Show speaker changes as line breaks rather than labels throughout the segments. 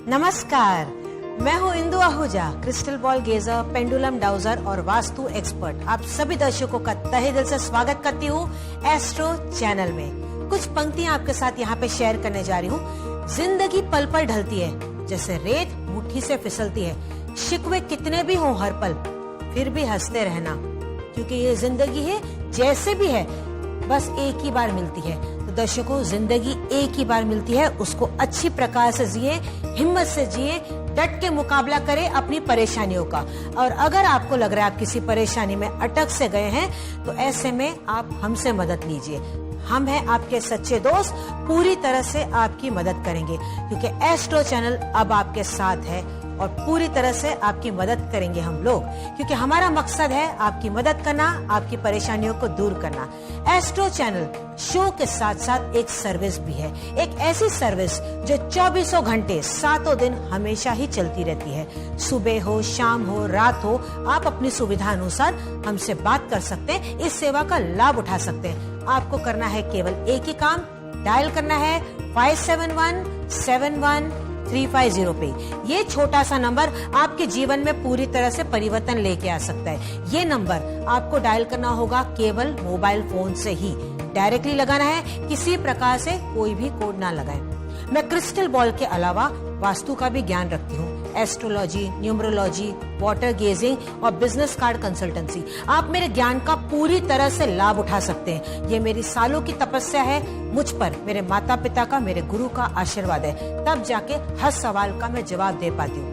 नमस्कार, मैं हूँ Indu Ahuja, crystal ball gazer, pendulum dowser और वास्तु एक्सपर्ट। आप सभी दर्शकों का तहे दिल से स्वागत करती हूँ एस्ट्रो चैनल में। कुछ पंक्तियाँ आपके साथ यहाँ पे शेयर करने जा रही हूँ। जिंदगी पल पल ढलती है, जैसे रेत मुट्ठी से फिसलती है। शिकवे कितने भी हों हर पल, फिर भी हंसते रहना, क्योंकि ये जिंदगी है, जैसे भी है बस एक ही बार मिलती है। तो दर्शकों, जिंदगी एक ही बार मिलती है, उसको अच्छी प्रकार से जिए, हिम्मत से जिए, डट के मुकाबला करें अपनी परेशानियों का। और अगर आपको लग रहा है आप किसी परेशानी में अटक से गए हैं, तो ऐसे में आप हमसे मदद लीजिए। हम हैं आपके सच्चे दोस्त, पूरी तरह से आपकी मदद करेंगे, क्योंकि एस्ट्रो चैनल अब आपके साथ है और पूरी तरह से आपकी मदद करेंगे हम लोग, क्योंकि हमारा मकसद है आपकी मदद करना, आपकी परेशानियों को दूर करना। एस्ट्रो चैनल शो के साथ साथ एक सर्विस भी है, एक ऐसी सर्विस जो 24 घंटे 7 दिन हमेशा ही चलती रहती है। सुबह हो, शाम हो, रात हो, आप अपनी सुविधा अनुसार हमसे बात कर सकते हैं, इस सेवा का लाभ उठा सकते हैं। आपको करना है केवल एक ही काम, डायल करना है 571-71-350 पे। ये छोटा सा नंबर आपके जीवन में पूरी तरह से परिवर्तन लेके आ सकता है। ये नंबर आपको डायल करना होगा केवल मोबाइल फोन से ही, डायरेक्टली लगाना है, किसी प्रकार से कोई भी कोड ना लगाएं। मैं क्रिस्टल बॉल के अलावा वास्तु का भी ज्ञान रखती हूँ, एस्ट्रोलॉजी, न्यूमरोलॉजी, वाटर गेजिंग और बिजनेस कार्ड कंसल्टेंसी। आप मेरे ज्ञान का पूरी तरह से लाभ उठा सकते हैं। ये मेरी सालों की तपस्या है, मुझ पर मेरे माता पिता का, मेरे गुरु का आशीर्वाद है, तब जाके हर सवाल का मैं जवाब दे पाती हूँ।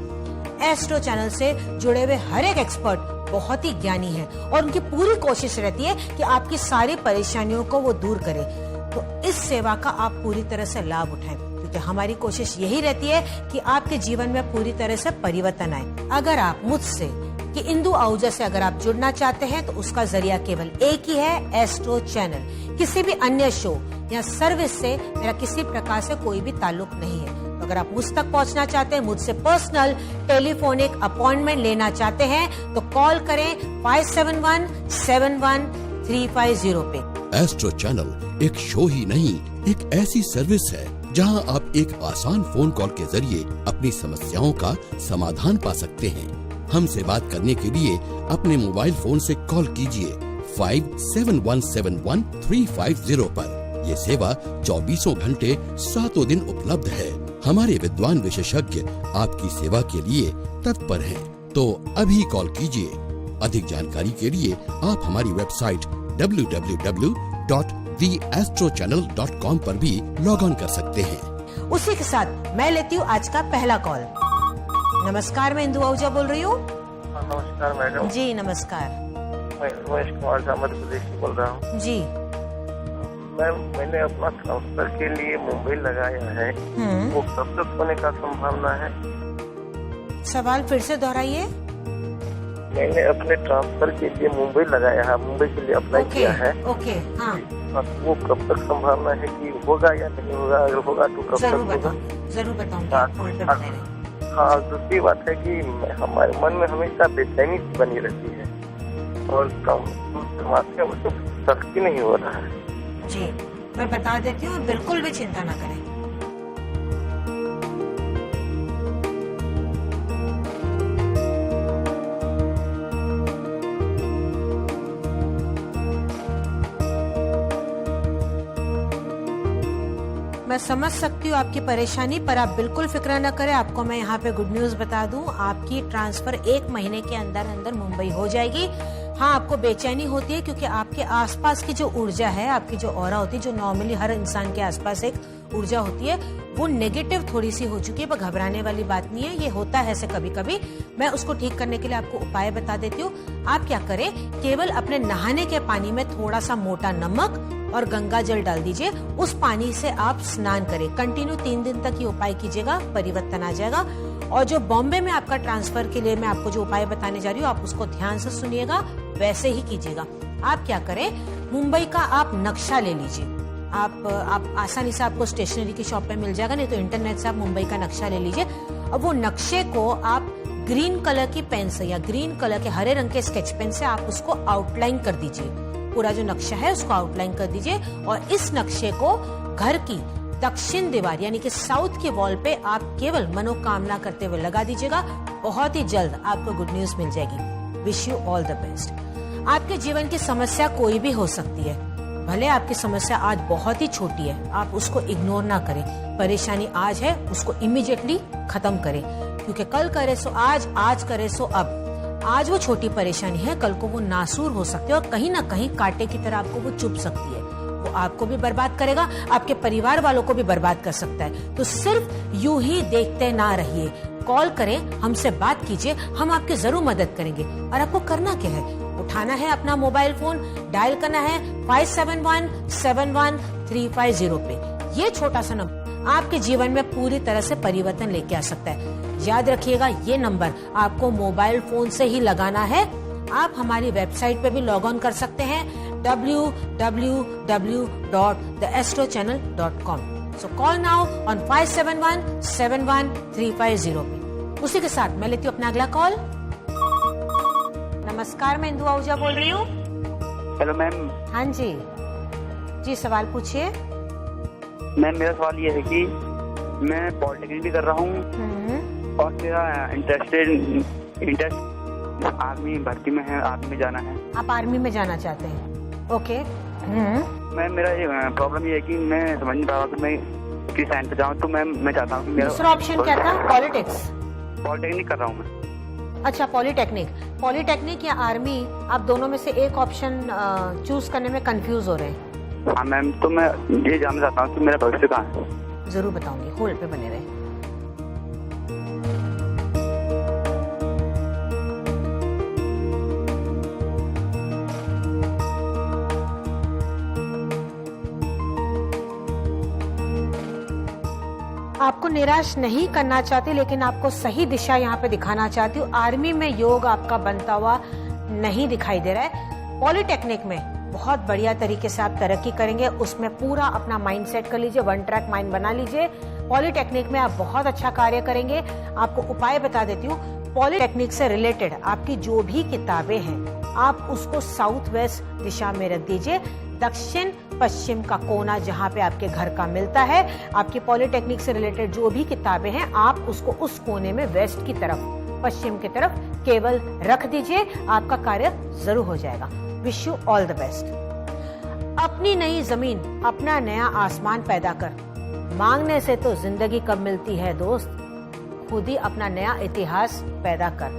एस्ट्रो चैनल से जुड़े हुए हर एक एक्सपर्ट बहुत ही ज्ञानी है और उनकी पूरी कोशिश रहती है कि आपकी सारी परेशानियों को वो दूर करे। तो इस सेवा का आप पूरी तरह से लाभ उठाएं, क्योंकि हमारी कोशिश यही रहती है कि आपके जीवन में पूरी तरह से परिवर्तन आए। अगर आप मुझसे कि इंदु आहूजा से अगर आप जुड़ना चाहते हैं, तो उसका जरिया केवल एक ही है, एस्ट्रो चैनल। किसी भी अन्य शो या सर्विस से मेरा किसी प्रकार से कोई भी ताल्लुक नहीं है। तो अगर आप मुझ तक पहुंचना चाहते हैं, मुझसे पर्सनल टेलीफोनिक अपॉइंटमेंट लेना चाहते हैं, तो कॉल करें 571-71-350 पे।
एस्ट्रो चैनल एक शो ही नहीं, एक ऐसी सर्विस है जहां आप एक आसान फोन कॉल के जरिए अपनी समस्याओं का समाधान पा सकते हैं। हमसे बात करने के लिए अपने मोबाइल फोन से कॉल कीजिए 571-71-350 पर। ये सेवा 24 घंटे 7 दिन उपलब्ध है। हमारे विद्वान विशेषज्ञ आपकी सेवा के लिए तत्पर हैं। तो अभी कॉल कीजिए। अधिक जानकारी के लिए आप हमारी वेबसाइट www.theastrochannel.com पर भी लॉग ऑन कर सकते हैं।
उसी के साथ मैं लेती हूँ आज का पहला कॉल। नमस्कार, मैं इंदु आहूजा बोल रही हूँ।
नमस्कार मैडम
जी नमस्कार।
मैं महेश कुमार झा मध्य प्रदेश से बोल रहा हूँ।
जी
मैम, मैंने अपना ट्रांसफर के लिए मुंबई लगाया है, वो कब तक होने का संभावना है?
सवाल फिर से दोहराइए।
मैंने अपने ट्रांसफर के लिए मुंबई लगाया है, मुंबई के लिए अप्लाई किया है।
ओके, हाँ,
वो कब तक संभावना है कि होगा या नहीं होगा? अगर होगा तो कब तक होगा?
जरूर बताऊंगी।
हाँ, दूसरी बात है कि हमारे मन में हमेशा बेचैनी बनी रहती है और कमाते मतलब सख्ती नहीं हो रहा है।
जी, मैं बता देती हूँ, बिल्कुल भी चिंता ना करें। मैं समझ सकती हूँ आपकी परेशानी, पर आप बिल्कुल फिक्र न करें। आपको मैं यहाँ पे गुड न्यूज बता दूं, आपकी ट्रांसफर 1 महीने के अंदर अंदर मुंबई हो जाएगी। हाँ, आपको बेचैनी होती है क्योंकि आपके आसपास की जो ऊर्जा है, आपकी जो ऑरा होती है, जो नॉर्मली हर इंसान के आसपास एक ऊर्जा होती है, वो नेगेटिव थोड़ी सी हो चुकी है। पर घबराने वाली बात नहीं है, ये होता है ऐसे कभी कभी। मैं उसको ठीक करने के लिए आपको उपाय बता देती हूँ। आप क्या करें, केवल अपने नहाने के पानी में थोड़ा सा मोटा नमक और गंगा जल डाल दीजिए, उस पानी से आप स्नान करें। कंटिन्यू 3 दिन तक ये उपाय कीजिएगा, परिवर्तन आ जाएगा। और जो बॉम्बे में आपका ट्रांसफर के लिए मैं आपको जो उपाय बताने जा रही हूँ, आप उसको ध्यान से सुनिएगा, वैसे ही कीजिएगा। आप क्या करें, मुंबई का आप नक्शा ले लीजिए। आप आसानी से आपको स्टेशनरी की शॉप पे मिल जाएगा, नहीं तो इंटरनेट से आप मुंबई का नक्शा ले लीजिए। अब वो नक्शे को आप ग्रीन कलर की पेन से या ग्रीन कलर के हरे रंग के स्केच पेन से आप उसको आउटलाइन कर दीजिए। पूरा जो नक्शा है उसको आउटलाइन कर दीजिए और इस नक्शे को घर की दक्षिण दीवार यानी कि साउथ के वॉल पे आप केवल मनोकामना करते हुए लगा दीजिएगा। बहुत ही जल्द आपको गुड न्यूज मिल जाएगी। Wish you all the best. आपके जीवन की समस्या कोई भी हो सकती है, भले आपकी समस्या आज बहुत ही छोटी है, आप उसको इग्नोर ना करें। परेशानी आज है, उसको इमीडिएटली खत्म करें, क्योंकि कल करे सो आज करे सो अब। आज वो छोटी परेशानी है, कल को वो नासूर हो सकती है और कहीं ना कहीं कांटे की तरह आपको वो चुभ सकती है। वो आपको भी बर्बाद करेगा, आपके परिवार वालों को भी बर्बाद कर सकता है। तो सिर्फ यूं ही देखते ना रहिए, कॉल करें, हमसे बात कीजिए, हम आपकी जरूर मदद करेंगे। और आपको करना क्या है, उठाना है अपना मोबाइल फोन, डायल करना है 57171350 पे। ये छोटा सा नंबर आपके जीवन में पूरी तरह से परिवर्तन लेके आ सकता है। याद रखिएगा, ये नंबर आपको मोबाइल फोन से ही लगाना है। आप हमारी वेबसाइट पे भी लॉग ऑन कर सकते हैं www.theastrochannel.com। So call now on 57171350 पे। उसी के साथ मैं लेती हूँ अपना अगला कॉल। नमस्कार, मैं इंदु आहूजा बोल रही हूँ।
Hello ma'am.
हाँ जी, सवाल पूछिए।
मैम मेरा सवाल ये है कि मैं पॉलिटेक्निक भी कर रहा हूँ और मेरा इंटरेस्ट आर्मी भर्ती में है, आर्मी में जाना है।
आप आर्मी में जाना चाहते हैं? ओके।
मैम मेरा ये प्रॉब्लम ये है कि मैं समझ नहीं पा रहा कि मैं किस लाइन पे जाऊँ। तो मैं चाहता हूँ कि मेरा
दूसरा ऑप्शन क्या था?
पॉलिटेक्निक कर रहा हूँ मैं।
अच्छा, पॉलिटेक्निक या आर्मी, आप दोनों में से एक ऑप्शन चूज करने में कंफ्यूज हो रहे हैं।
हाँ मैम, तो मैं ये जानना चाहता हूँ कि मेरा भविष्य कहाँ है।
जरूर बताऊंगी, होल्ड पे बने रहे। आपको निराश नहीं करना चाहती, लेकिन आपको सही दिशा यहाँ पे दिखाना चाहती हूँ। आर्मी में योग आपका बनता हुआ नहीं दिखाई दे रहा है। पॉलिटेक्निक में बहुत बढ़िया तरीके से आप तरक्की करेंगे, उसमें पूरा अपना माइंड सेट कर लीजिए, वन ट्रैक माइंड बना लीजिए। पॉलिटेक्निक में आप बहुत अच्छा कार्य करेंगे। आपको उपाय बता देती हूँ। पॉलिटेक्निक से रिलेटेड आपकी जो भी किताबें हैं, आप उसको साउथ वेस्ट दिशा में रख दीजिए। दक्षिण पश्चिम का कोना जहाँ पे आपके घर का मिलता है, आपकी पॉलिटेक्निक से रिलेटेड जो भी किताबें हैं, आप उसको उस कोने में वेस्ट की तरफ, पश्चिम की तरफ केवल रख दीजिए। आपका कार्य जरूर हो जाएगा। Wish you all the best. अपनी नई जमीन, अपना नया आसमान पैदा कर। मांगने से तो जिंदगी कब मिलती है दोस्त, खुद ही अपना नया इतिहास पैदा कर।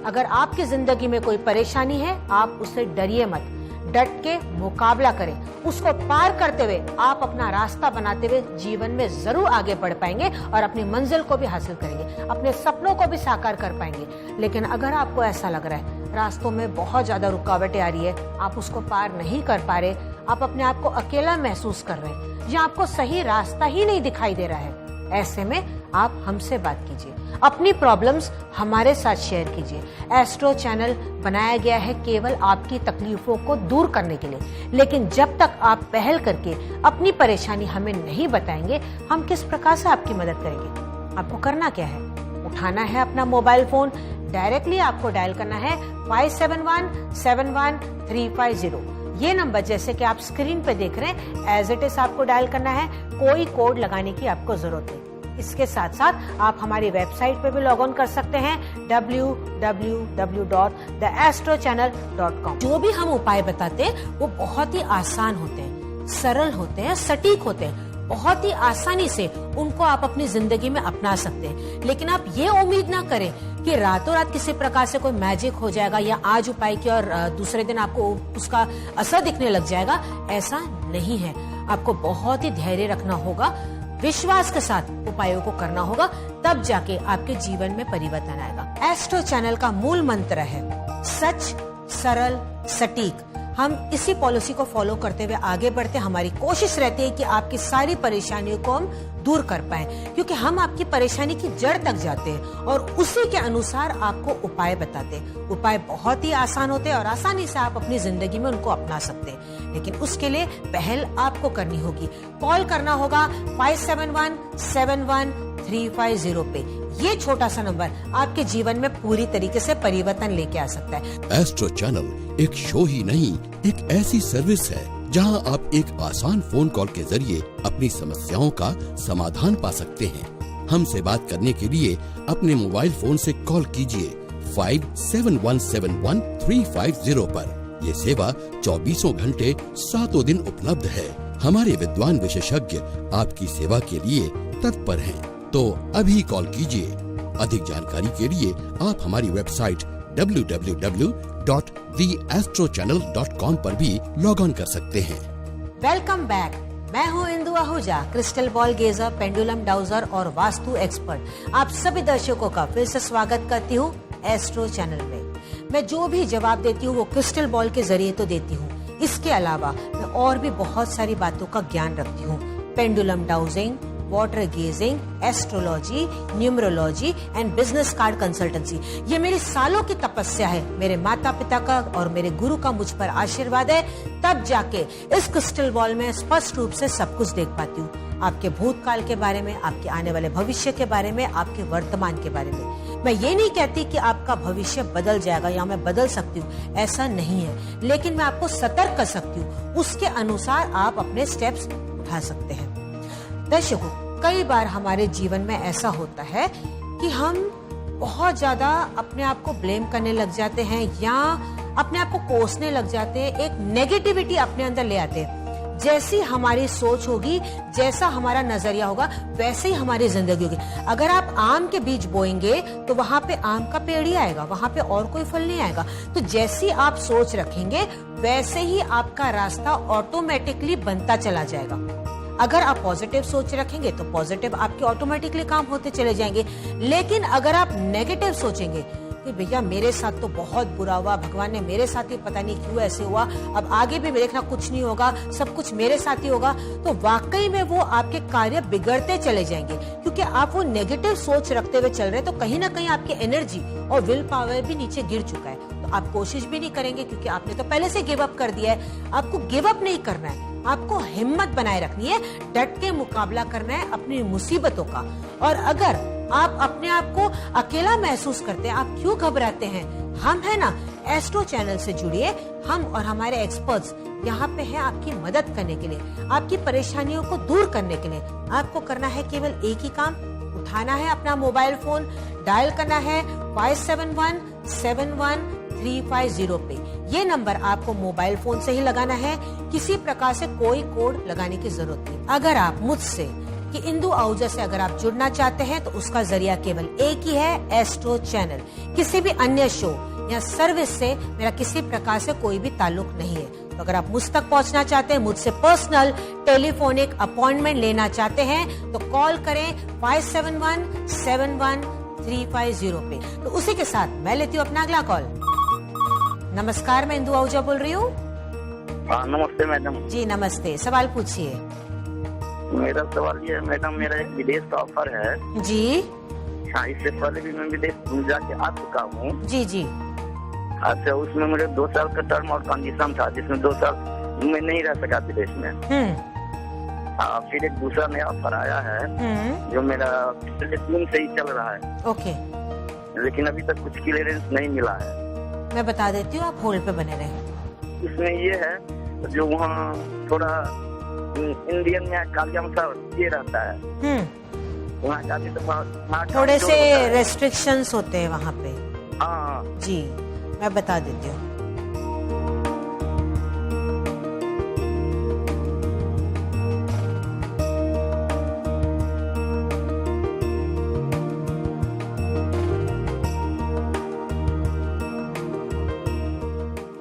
अगर आपकी जिंदगी में कोई परेशानी है, आप उससे डरिए मत, डट के मुकाबला करें। उसको पार करते हुए आप अपना रास्ता बनाते हुए जीवन में जरूर आगे बढ़ पाएंगे और अपनी मंजिल को भी हासिल करेंगे, अपने सपनों को भी साकार कर पाएंगे। लेकिन अगर आपको ऐसा लग रहा है रास्तों में बहुत ज्यादा रुकावटें आ रही है, आप उसको पार नहीं कर पा रहे, आप अपने आप को अकेला महसूस कर रहे हैं या आपको सही रास्ता ही नहीं दिखाई दे रहा है, ऐसे में आप हमसे बात कीजिए, अपनी प्रॉब्लम्स हमारे साथ शेयर कीजिए। एस्ट्रो चैनल बनाया गया है केवल आपकी तकलीफों को दूर करने के लिए, लेकिन जब तक आप पहल करके अपनी परेशानी हमें नहीं बताएंगे, हम किस प्रकार से आपकी मदद करेंगे। आपको करना क्या है, उठाना है अपना मोबाइल फोन, डायरेक्टली आपको डायल करना है 57171350। ये नंबर जैसे कि आप स्क्रीन पे देख रहे हैं, एज इट इज आपको डायल करना है, कोई कोड लगाने की आपको जरूरत नहीं। इसके साथ साथ आप हमारी वेबसाइट पे भी लॉग ऑन कर सकते हैं www.theastrochannel.com। जो भी हम उपाय बताते हैं वो बहुत ही आसान होते हैं, सरल होते हैं, सटीक होते हैं, बहुत ही आसानी से उनको आप अपनी जिंदगी में अपना सकते हैं। लेकिन आप ये उम्मीद ना करें कि रातों रात किसी प्रकार से कोई मैजिक हो जाएगा या आज उपाय किया और दूसरे दिन आपको उसका असर दिखने लग जाएगा, ऐसा नहीं है। आपको बहुत ही धैर्य रखना होगा, विश्वास के साथ उपायों को करना होगा, तब जाके आपके जीवन में परिवर्तन आएगा। एस्ट्रो चैनल का मूल मंत्र है सच, सरल, सटीक। हम इसी पॉलिसी को फॉलो करते हुए आगे बढ़ते, हमारी कोशिश रहती है कि आपकी सारी परेशानियों को हम दूर कर पाएं, क्योंकि हम आपकी परेशानी की जड़ तक जाते हैं और उसी के अनुसार आपको उपाय बताते हैं। उपाय बहुत ही आसान होते हैं और आसानी से आप अपनी जिंदगी में उनको अपना सकते हैं, लेकिन उसके लिए पहल आपको करनी होगी। कॉल करना होगा 57171350 पे। ये छोटा सा नंबर आपके जीवन में पूरी तरीके से परिवर्तन लेके आ सकता है।
एस्ट्रो चैनल एक शो ही नहीं, एक ऐसी सर्विस है जहां आप एक आसान फोन कॉल के जरिए अपनी समस्याओं का समाधान पा सकते हैं। हमसे बात करने के लिए अपने मोबाइल फोन से कॉल कीजिए 57171350 पर। ये सेवा 24 घंटे 7 दिन उपलब्ध है। हमारे विद्वान विशेषज्ञ आपकी सेवा के लिए तत्पर हैं। तो अभी कॉल कीजिए। अधिक जानकारी के लिए आप हमारी वेबसाइट www.theastrochannel.com पर भी लॉग ऑन कर सकते हैं।
Welcome back. मैं हूँ Indu Ahuja, crystal ball gazer, pendulum dowser और वास्तु एक्सपर्ट। आप सभी दर्शकों का फिर से स्वागत करती हूँ एस्ट्रो चैनल में। मैं जो भी जवाब देती हूँ वो क्रिस्टल बॉल के जरिए तो देती हूँ, इसके अलावा मैं और भी बहुत सारी बातों का ज्ञान रखती हूँ। Pendulum dowsing, water gazing, astrology, numerology and business card consultancy, ये मेरी सालों की तपस्या है। मेरे माता पिता का और मेरे गुरु का मुझ पर आशीर्वाद है, तब जाके इस क्रिस्टल बॉल में स्पष्ट रूप से सब कुछ देख पाती हूँ। आपके भूतकाल के बारे में, आपके आने वाले भविष्य के बारे में, आपके वर्तमान के बारे में। मैं ये नहीं कहती कि आपका भविष्य बदल जाएगा या मैं बदल सकती हूँ, ऐसा नहीं है, लेकिन मैं आपको सतर्क कर सकती हूँ। उसके अनुसार आप अपने स्टेप्स उठा सकते हैं। दर्शकों, कई बार हमारे जीवन में ऐसा होता है कि हम बहुत ज्यादा अपने आप को ब्लेम करने लग जाते हैं या अपने आप को कोसने लग जाते हैं, एक नेगेटिविटी अपने अंदर ले आते हैं। जैसी हमारी सोच होगी, जैसा हमारा नजरिया होगा, वैसे ही हमारी जिंदगी होगी। अगर आप आम के बीज बोएंगे तो वहाँ पे आम का पेड़ ही आएगा, वहाँ पे और कोई फल नहीं आएगा। तो जैसी आप सोच रखेंगे वैसे ही आपका रास्ता ऑटोमेटिकली बनता चला जाएगा। अगर आप पॉजिटिव सोच रखेंगे तो पॉजिटिव आपके ऑटोमेटिकली काम होते चले जाएंगे। लेकिन अगर आप नेगेटिव सोचेंगे कि भैया मेरे साथ तो बहुत बुरा हुआ, भगवान ने मेरे साथ ही पता नहीं क्यों ऐसे हुआ, अब आगे भी देखना कुछ नहीं होगा, सब कुछ मेरे साथ ही होगा, तो वाकई में वो आपके कार्य बिगड़ते चले जाएंगे। क्योंकि आप वो नेगेटिव सोच रखते हुए चल रहे हैं, तो कहीं ना कहीं आपकी एनर्जी और विल पावर भी नीचे गिर चुका है। तो आप कोशिश भी नहीं करेंगे क्योंकि आपने तो पहले से गिव अप कर दिया है। आपको गिव अप नहीं करना है, आपको हिम्मत बनाए रखनी है, डट के मुकाबला करना है अपनी मुसीबतों का। और अगर आप अपने आप को अकेला महसूस करते हैं, आप क्यों घबराते हैं? हम है ना, एस्ट्रो चैनल से जुड़िए। हम और हमारे एक्सपर्ट्स यहाँ पे हैं आपकी मदद करने के लिए, आपकी परेशानियों को दूर करने के लिए। आपको करना है केवल एक ही काम, उठाना है अपना मोबाइल फोन, डायल करना है 57171350 पे। ये नंबर आपको मोबाइल फोन से ही लगाना है, किसी प्रकार से कोई कोड लगाने की जरूरत नहीं। अगर आप मुझसे कि इंदु आहूजा से अगर आप जुड़ना चाहते हैं तो उसका जरिया केवल एक ही है, एस्ट्रो चैनल। किसी भी अन्य शो या सर्विस से मेरा किसी प्रकार से कोई भी ताल्लुक नहीं है। तो अगर आप मुझ तक पहुंचना चाहते हैं, मुझसे पर्सनल टेलीफोनिक अपॉइंटमेंट लेना चाहते हैं, तो कॉल करें 57171350 पे। तो उसी के साथ मैं लेती हूँ अपना अगला कॉल। नमस्कार, मैं इंदु आहूजा बोल रही हूँ।
नमस्ते मैडम
जी नमस्ते, सवाल पूछिए।
मेरा सवाल ये है मैडम, मेरा एक विदेश का ऑफर है
जी।
हाँ, इससे पहले भी मैं विदेश जाके आ चुका हूँ।
जी जी।
अच्छा, उसमें मेरे 2 साल का टर्म और कंडीशन था, जिसमें 2 साल मैं नहीं रह सका विदेश में। फिर एक दूसरा नया ऑफर आया है जो मेरा पिछले 3 से ही चल रहा है।
ओके,
लेकिन अभी तक कुछ क्लियरेंस नहीं मिला है।
मैं बता देती हूँ, आप होल्ड पे बने रहें।
इसमें ये है जो वहाँ थोड़ा इंडियन में कालिया सा ये रहता है, वहाँ जाके तो
थोड़े से रेस्ट्रिक्शंस होते हैं वहाँ पे।
हाँ
जी, मैं बता देती हूँ।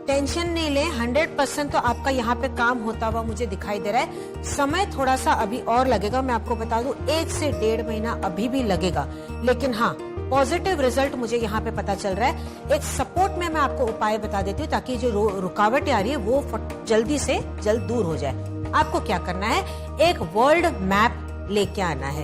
टेंशन नहीं ले, 100% तो आपका यहाँ पे काम होता हुआ मुझे दिखाई दे रहा है। समय थोड़ा सा अभी और लगेगा, मैं आपको बता दूं 1 से 1.5 महीना अभी भी लगेगा, लेकिन हाँ पॉजिटिव रिजल्ट मुझे यहाँ पे पता चल रहा है। एक सपोर्ट में मैं आपको उपाय बता देती हूँ ताकि जो रुकावटें आ रही है वो जल्दी से जल्द दूर हो जाए। आपको क्या करना है, एक वर्ल्ड मैप लेके आना है।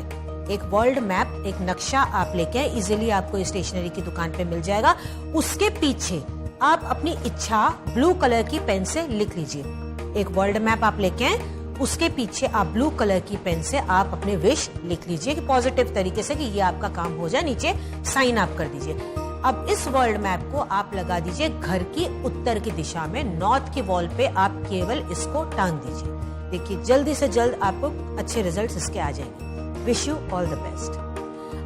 एक वर्ल्ड मैप, एक नक्शा आप लेके आए, इजीली आपको स्टेशनरी की दुकान पे मिल जाएगा। उसके पीछे आप अपनी इच्छा ब्लू कलर की पेन से लिख लीजिए। एक वर्ल्ड मैप आप लेके आए, उसके पीछे आप ब्लू कलर की पेन से आप अपने विश लिख लीजिए कि पॉजिटिव तरीके से कि ये आपका काम हो जाए, नीचे साइन आप कर दीजिए। अब इस वर्ल्ड मैप को आप लगा दीजिए घर की उत्तर की दिशा में, नॉर्थ की वॉल पे आप केवल इसको टांग दीजिए। देखिए जल्दी से जल्द आपको अच्छे रिजल्ट्स इसके आ जाएंगे। Wish you all the best.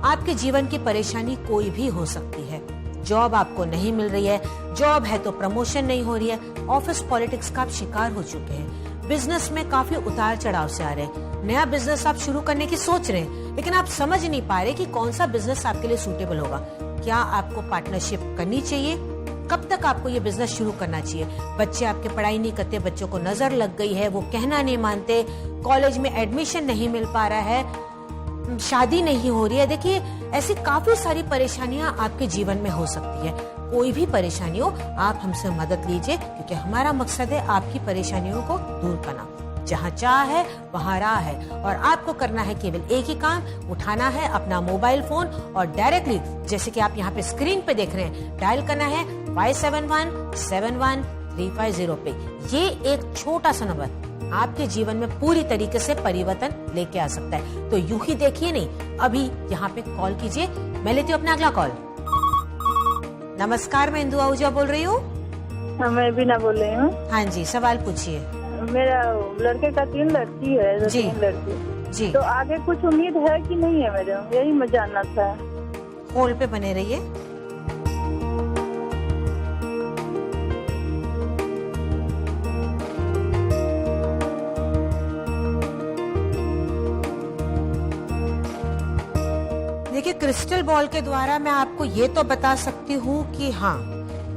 आपके जीवन की परेशानी कोई भी हो सकती है। जॉब आपको नहीं मिल रही है, जॉब है तो प्रमोशन नहीं हो रही है, ऑफिस पॉलिटिक्स का आप शिकार हो चुके हैं, बिजनेस में काफी उतार चढ़ाव से आ रहे हैं, नया बिजनेस आप शुरू करने की सोच रहे हैं लेकिन आप समझ नहीं पा रहे कि कौन सा बिजनेस आपके लिए सूटेबल होगा। क्या आपको पार्टनरशिप करनी चाहिए? कब तक आपको ये बिजनेस शुरू करना चाहिए? बच्चे आपके पढ़ाई नहीं करते, बच्चों को नजर लग गई है, वो कहना नहीं मानते, कॉलेज में एडमिशन नहीं मिल पा रहा है, शादी नहीं हो रही है। देखिए ऐसी काफी सारी परेशानियां आपके जीवन में हो सकती है। कोई भी परेशानी हो आप हमसे मदद लीजिए, क्योंकि हमारा मकसद है आपकी परेशानियों को दूर करना। जहाँ चाह है वहाँ राह है, और आपको करना है केवल एक ही काम, उठाना है अपना मोबाइल फोन और डायरेक्टली, जैसे कि आप यहाँ पे स्क्रीन पे देख रहे हैं, डायल करना है 57171350 पे। ये एक छोटा सा नंबर आपके जीवन में पूरी तरीके से परिवर्तन लेके आ सकता है। तो यूं ही देखिए नहीं, अभी यहाँ पे कॉल कीजिए। मैं लेती हूँ अपना अगला कॉल। नमस्कार, मैं इंदु आहूजा बोल रही हूँ।
मैं भी ना बोल रही हूँ।
हाँ जी, सवाल पूछिए।
मेरा लड़के का 3 लड़की है,
जी
3 लड़की
जी।
तो आगे कुछ उम्मीद है कि नहीं है मेरे, यही मैं जानना था।
होल्ड पे बने रहिए। देखिए क्रिस्टल बॉल के द्वारा मैं आपको ये तो बता सकती हूँ कि हाँ,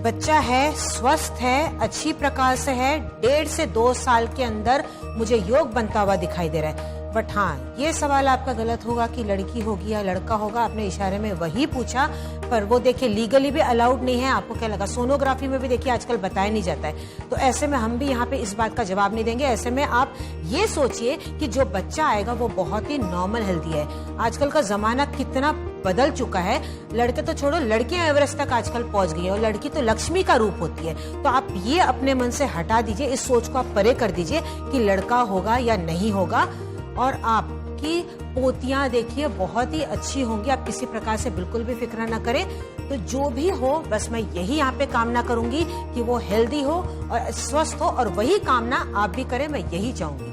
बच्चा है, स्वस्थ है, अच्छी प्रकार से है, 1.5 से 2 साल के अंदर मुझे योग बनता हुआ दिखाई दे रहा है। बट हाँ, ये सवाल आपका गलत होगा कि लड़की होगी या लड़का होगा। आपने इशारे में वही पूछा, पर वो देखिए लीगली भी अलाउड नहीं है। आपको क्या लगा, सोनोग्राफी में भी देखिए आजकल बताया नहीं जाता है, तो ऐसे में हम भी यहाँ पे इस बात का जवाब नहीं देंगे। ऐसे में आप ये सोचिए कि जो बच्चा आएगा वो बहुत ही नॉर्मल हेल्दी है। आजकल का जमाना कितना बदल चुका है, लड़के तो छोड़ो, लड़कियां एवरेस्ट तक आजकल पहुंच गई है, और लड़की तो लक्ष्मी का रूप होती है। तो आप ये अपने मन से हटा दीजिए, इस सोच को आप परे कर दीजिए कि लड़का होगा या नहीं होगा। और आपकी पोतियां देखिए बहुत ही अच्छी होंगी, आप किसी प्रकार से बिल्कुल भी फिक्र ना करें। तो जो भी हो, बस मैं यही यहाँ पे कामना करूंगी कि वो हेल्दी हो और स्वस्थ हो, और वही कामना आप भी करें, मैं यही चाहूंगी।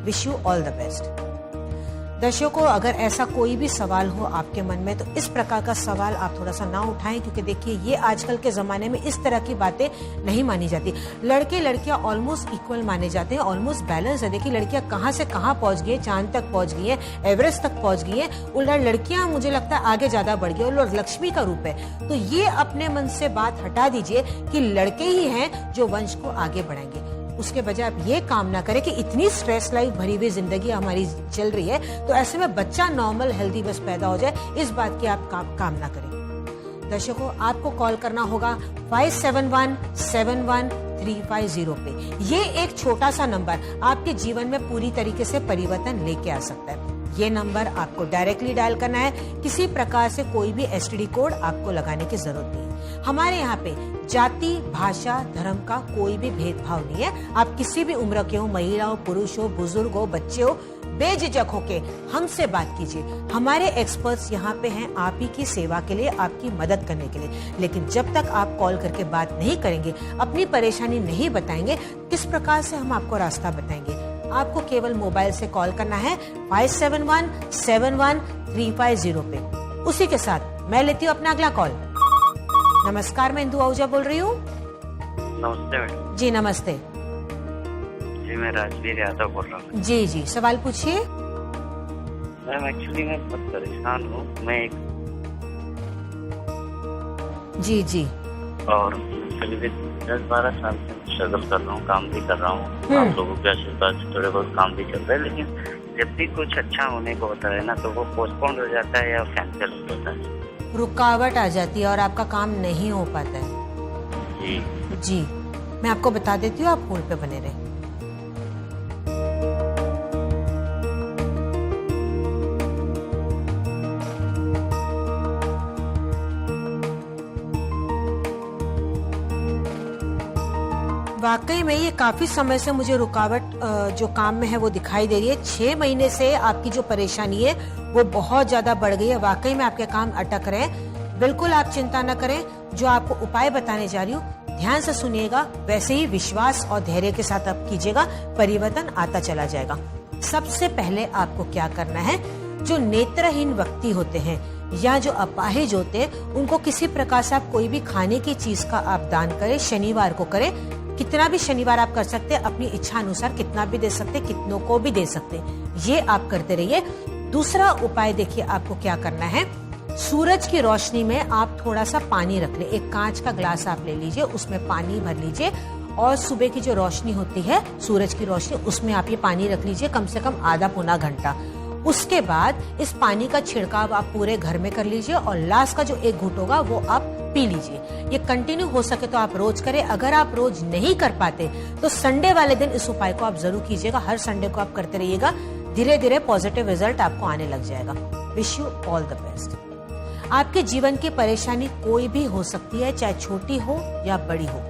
Wish you all the best. दर्शकों, अगर ऐसा कोई भी सवाल हो आपके मन में, तो इस प्रकार का सवाल आप थोड़ा सा ना उठाएं, क्योंकि देखिए ये आजकल के जमाने में इस तरह की बातें नहीं मानी जाती। लड़के लड़कियां ऑलमोस्ट इक्वल माने जाते हैं, ऑलमोस्ट बैलेंस है। देखिए लड़कियां कहां से कहां पहुंच गई है, चांद तक पहुंच गई है, एवरेस्ट तक पहुंच गई है। उल्टा लड़कियां मुझे लगता है आगे ज्यादा बढ़ गई, और लक्ष्मी का रूप है। तो ये अपने मन से बात हटा दीजिए कि लड़के ही हैं जो वंश को आगे बढ़ाएंगे। उसके बजाय आप ये कामना करें कि इतनी स्ट्रेस लाइफ भरी हुई जिंदगी हमारी चल रही है, तो ऐसे में बच्चा नॉर्मल हेल्दी बस पैदा हो जाए, इस बात की आप कामना करें। दर्शकों, आपको कॉल करना होगा 57171350 पे। ये एक छोटा सा नंबर आपके जीवन में पूरी तरीके से परिवर्तन लेके आ सकता है। ये नंबर आपको डायरेक्टली डायल करना है, किसी प्रकार से कोई भी एसटीडी कोड आपको लगाने की जरूरत नहीं है। हमारे यहाँ पे जाति, भाषा, धर्म का कोई भी भेदभाव नहीं है। आप किसी भी उम्र के हो, महिला हो, पुरुष हो, बुजुर्ग हो, बच्चे हो, बेझिझक होके हमसे बात कीजिए। हमारे एक्सपर्ट्स यहाँ पे हैं आप ही की सेवा के लिए, आपकी मदद करने के लिए। लेकिन जब तक आप कॉल करके बात नहीं करेंगे, अपनी परेशानी नहीं बताएंगे, किस प्रकार से हम आपको रास्ता बताएंगे? आपको केवल मोबाइल से कॉल करना है 57171350 पे। उसी के साथ मैं लेती हूँ अपना अगला कॉल। नमस्कार, मैं इंदु आहूजा बोल रही हूँ।
नमस्ते मैडम।
जी नमस्ते।
जी मैं राजवीर यादव बोल रहा हूँ।
जी जी, सवाल पूछिए।
मैम एक्चुअली मैं बहुत परेशान हूँ। मैं एक
जी जी
और करीब 10-12 साल से स्ट्रगल कर रहा हूँ, काम भी कर रहा हूँ। आप लोगों के आशीर्वाद से थोड़े बहुत काम भी चल रहा है, लेकिन जब भी कुछ अच्छा होने को होता है ना, तो वो पोस्टपोन हो जाता है या कैंसिल हो जाता है।
रुकावट आ जाती है और आपका काम नहीं हो पाता है।
जी
जी, मैं आपको बता देती हूँ, आप होल्ड पे बने रहे। वाकई में ये काफी समय से मुझे रुकावट जो काम में है वो दिखाई दे रही है। 6 महीने से आपकी जो परेशानी है वो बहुत ज्यादा बढ़ गई है। वाकई में आपके काम अटक रहे हैं। बिल्कुल आप चिंता न करें, जो आपको उपाय बताने जा रही हूँ ध्यान से सुनिएगा, वैसे ही विश्वास और धैर्य के साथ आप कीजिएगा, परिवर्तन आता चला जाएगा। सबसे पहले आपको क्या करना है, जो नेत्रहीन व्यक्ति होते हैं या जो अपाहिज होते हैं, उनको किसी प्रकार से आप कोई भी खाने की चीज का आप दान करें, शनिवार को करें। कितना भी शनिवार आप कर सकते हैं, अपनी इच्छा अनुसार कितना भी दे सकते, कितनों को भी दे सकते, ये आप करते रहिए। दूसरा उपाय देखिए आपको क्या करना है, सूरज की रोशनी में आप थोड़ा सा पानी रख ले, एक कांच का ग्लास आप ले लीजिए, उसमें पानी भर लीजिए और सुबह की जो रोशनी होती है सूरज की रोशनी, उसमें आप ये पानी रख लीजिए कम से कम आधा पौना घंटा। उसके बाद इस पानी का छिड़काव आप पूरे घर में कर लीजिए और लास्ट का जो एक घूंट होगा वो आप पी लीजिए। ये कंटिन्यू हो सके तो आप रोज करें, अगर आप रोज नहीं कर पाते तो संडे वाले दिन इस उपाय को आप जरूर कीजिएगा, हर संडे को आप करते रहिएगा, धीरे धीरे पॉजिटिव रिजल्ट आपको आने लग जाएगा। Wish you all the best. आपके जीवन की परेशानी कोई भी हो सकती है, चाहे छोटी हो या बड़ी हो।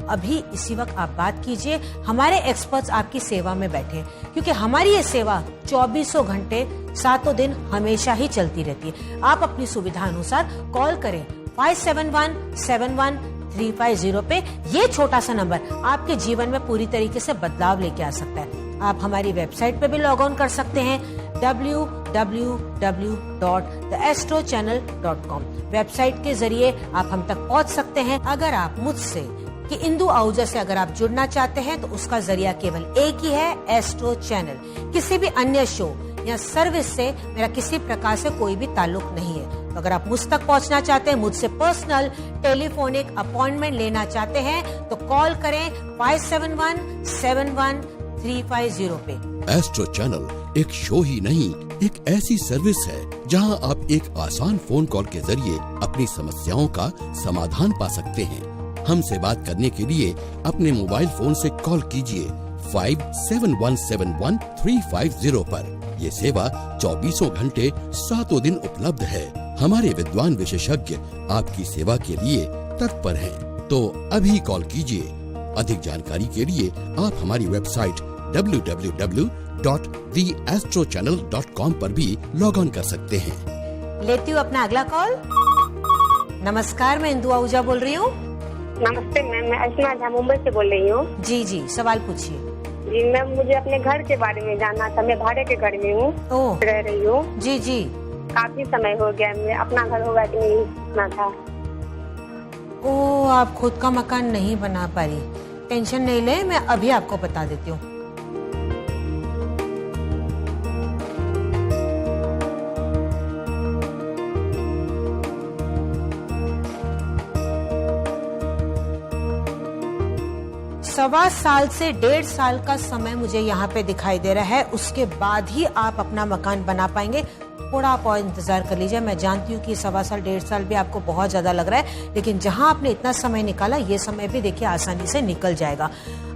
अभी इसी वक्त आप बात कीजिए, हमारे एक्सपर्ट्स आपकी सेवा में बैठे हैं, क्योंकि हमारी ये सेवा 24 घंटे 7 दिन हमेशा ही चलती रहती है। आप अपनी सुविधा अनुसार कॉल करें 57171350 पे। ये छोटा सा नंबर आपके जीवन में पूरी तरीके से बदलाव लेके आ सकता है। आप हमारी वेबसाइट पे भी लॉग ऑन कर सकते हैं www.theastrochannel.com। वेबसाइट के जरिए आप हम तक पहुंच सकते हैं। अगर आप मुझसे कि इंदु आहूजा से अगर आप जुड़ना चाहते हैं तो उसका जरिया केवल एक ही है, एस्ट्रो चैनल। किसी भी अन्य शो या सर्विस से मेरा किसी प्रकार से कोई भी ताल्लुक नहीं है। तो अगर आप मुझ तक पहुंचना चाहते हैं, मुझसे पर्सनल टेलीफोनिक अपॉइंटमेंट लेना चाहते हैं तो कॉल करें 57171350 पे।
एस्ट्रो चैनल एक शो ही नहीं, एक ऐसी सर्विस है जहां आप एक आसान फोन कॉल के जरिए अपनी समस्याओं का समाधान पा सकते हैं। हमसे बात करने के लिए अपने मोबाइल फोन से कॉल कीजिए 57171350 पर। ये सेवा 24 घंटे 7 दिन उपलब्ध है। हमारे विद्वान विशेषज्ञ आपकी सेवा के लिए तत्पर हैं। तो अभी कॉल कीजिए। अधिक जानकारी के लिए आप हमारी वेबसाइट www.theastrochannel.com पर भी लॉग ऑन कर सकते हैं।
लेती हूँ अपना अगला कॉल। नमस्कार, मैं इंदु आहूजा बोल रही हूँ।
नमस्ते मैम, मैं अर्चना झा मुंबई से बोल रही हूँ।
जी जी, सवाल पूछिए।
जी मैम, मुझे अपने घर के बारे में जानना था। मैं भाड़े के घर में हूँ, रह रही हूँ।
जी जी,
काफी समय हो गया, मैं अपना घर होगा कि नहीं ना था।
ओ, आप खुद का मकान नहीं बना पा रही, टेंशन नहीं ले, मैं अभी आपको बता देती हूँ। सवा साल से 1.5 साल का समय मुझे यहाँ पे दिखाई दे रहा है, उसके बाद ही आप अपना मकान बना पाएंगे। थोड़ा आप और इंतजार कर लीजिए। मैं जानती हूँ कि सवा साल 1.5 साल भी आपको बहुत ज्यादा लग रहा है, लेकिन जहाँ आपने इतना समय निकाला, ये समय भी देखिए आसानी से निकल जाएगा।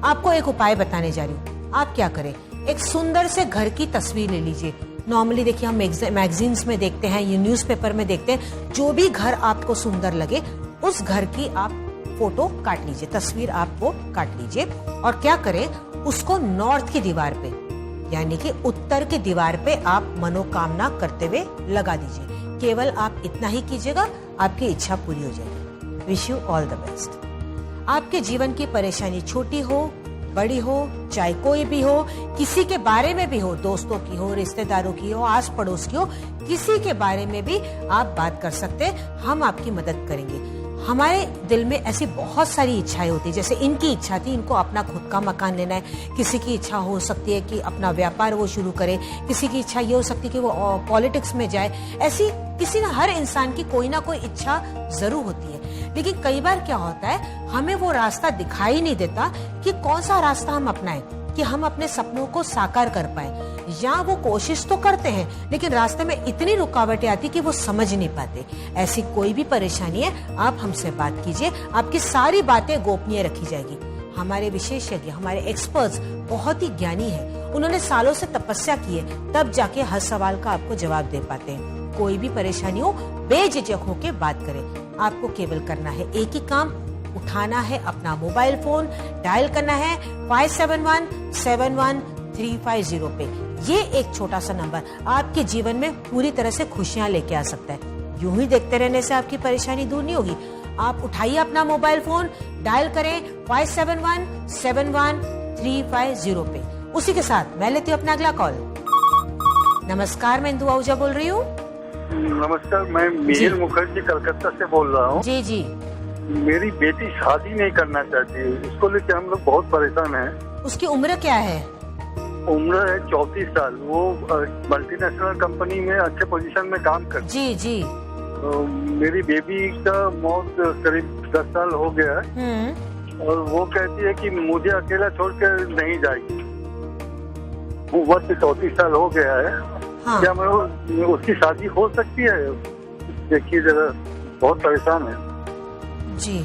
आपको एक उपाय बताने जा रही हूँ। आप क्या करें, एक सुंदर से घर की तस्वीर ले लीजिए। नॉर्मली देखिए हम मैगजीन्स में देखते हैं, ये न्यूज़पेपर में देखते हैं, जो भी घर आपको सुंदर लगे उस घर की आप फोटो काट लीजिए, तस्वीर आप वो काट लीजिए और क्या करें, उसको नॉर्थ की दीवार पे यानी कि उत्तर की दीवार पे आप मनोकामना करते हुए लगा दीजिए। केवल आप इतना ही कीजिएगा, आपकी इच्छा पूरी हो जाएगी। Wish you all the best. आपके जीवन की परेशानी छोटी हो बड़ी हो, चाहे कोई भी हो, किसी के बारे में भी हो, दोस्तों की हो, रिश्तेदारों की हो, आस पड़ोस की हो, किसी के बारे में भी आप बात कर सकते हैं। हम आपकी मदद करेंगे। हमारे दिल में ऐसी बहुत सारी इच्छाएं होती है, जैसे इनकी इच्छा थी इनको अपना खुद का मकान लेना है, किसी की इच्छा हो सकती है कि अपना व्यापार वो शुरू करे, किसी की इच्छा ये हो सकती है कि वो पॉलिटिक्स में जाए। ऐसी किसी ना हर इंसान की कोई ना कोई इच्छा जरूर होती है, लेकिन कई बार क्या होता है, हमें वो रास्ता दिखाई नहीं देता कि कौन सा रास्ता हम अपनाएं कि हम अपने सपनों को साकार कर पाए। या वो कोशिश तो करते हैं लेकिन रास्ते में इतनी रुकावटें आती कि वो समझ नहीं पाते। ऐसी कोई भी परेशानी है, आप हमसे बात कीजिए, आपकी सारी बातें गोपनीय रखी जाएगी। हमारे विशेषज्ञ, हमारे एक्सपर्ट्स बहुत ही ज्ञानी हैं, उन्होंने सालों से तपस्या की है, तब जाके हर सवाल का आपको जवाब दे पाते हैं। कोई भी परेशानी हो, बेझिझक होकर बात करें। आपको केवल करना है एक ही काम, उठाना है अपना मोबाइल फोन, डायल करना है 57171350 पे। ये एक छोटा सा नंबर आपके जीवन में पूरी तरह से खुशियां लेके आ सकता है। यूं ही देखते रहने से आपकी परेशानी दूर नहीं होगी। आप उठाइए अपना मोबाइल फोन, डायल करें 57171350 पे। उसी के साथ मैं लेती हूँ अपना अगला कॉल। नमस्कार, मैं इंदु आहूजा बोल रही हूँ।
नमस्कार, मैं मिहिर मुखर्जी कलकत्ता से बोल रहा हूँ।
जी जी।
मेरी बेटी शादी नहीं करना चाहती है, इसको लेकर हम लोग बहुत परेशान हैं।
उसकी उम्र क्या है?
उम्र है 34 साल। वो मल्टीनेशनल कंपनी में अच्छे पोजीशन में काम करती है।
जी जी।
तो मेरी बेबी का मौत करीब 10 साल हो गया है और वो कहती है कि मुझे अकेला छोड़कर नहीं जाएगी। उम्र से 34 साल हो गया है।
हाँ।
क्या मैं उसकी शादी हो सकती है? देखिए जरा, बहुत परेशान है।
जी,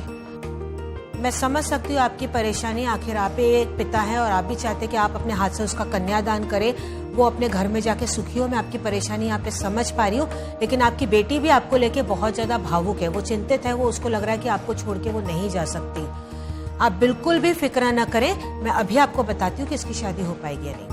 मैं समझ सकती हूँ आपकी परेशानी। आखिर आप एक पिता हैं और आप भी चाहते हैं कि आप अपने हाथ से उसका कन्यादान करें, वो अपने घर में जाके सुखी हो। मैं आपकी परेशानी यहाँ पे समझ पा रही हूँ, लेकिन आपकी बेटी भी आपको लेके बहुत ज्यादा भावुक है। वो चिंतित है, वो उसको लग रहा है कि आपको छोड़ के वो नहीं जा सकती। आप बिल्कुल भी फिक्र न करें, मैं अभी आपको बताती हूँ कि इसकी शादी हो पाएगी या नहीं।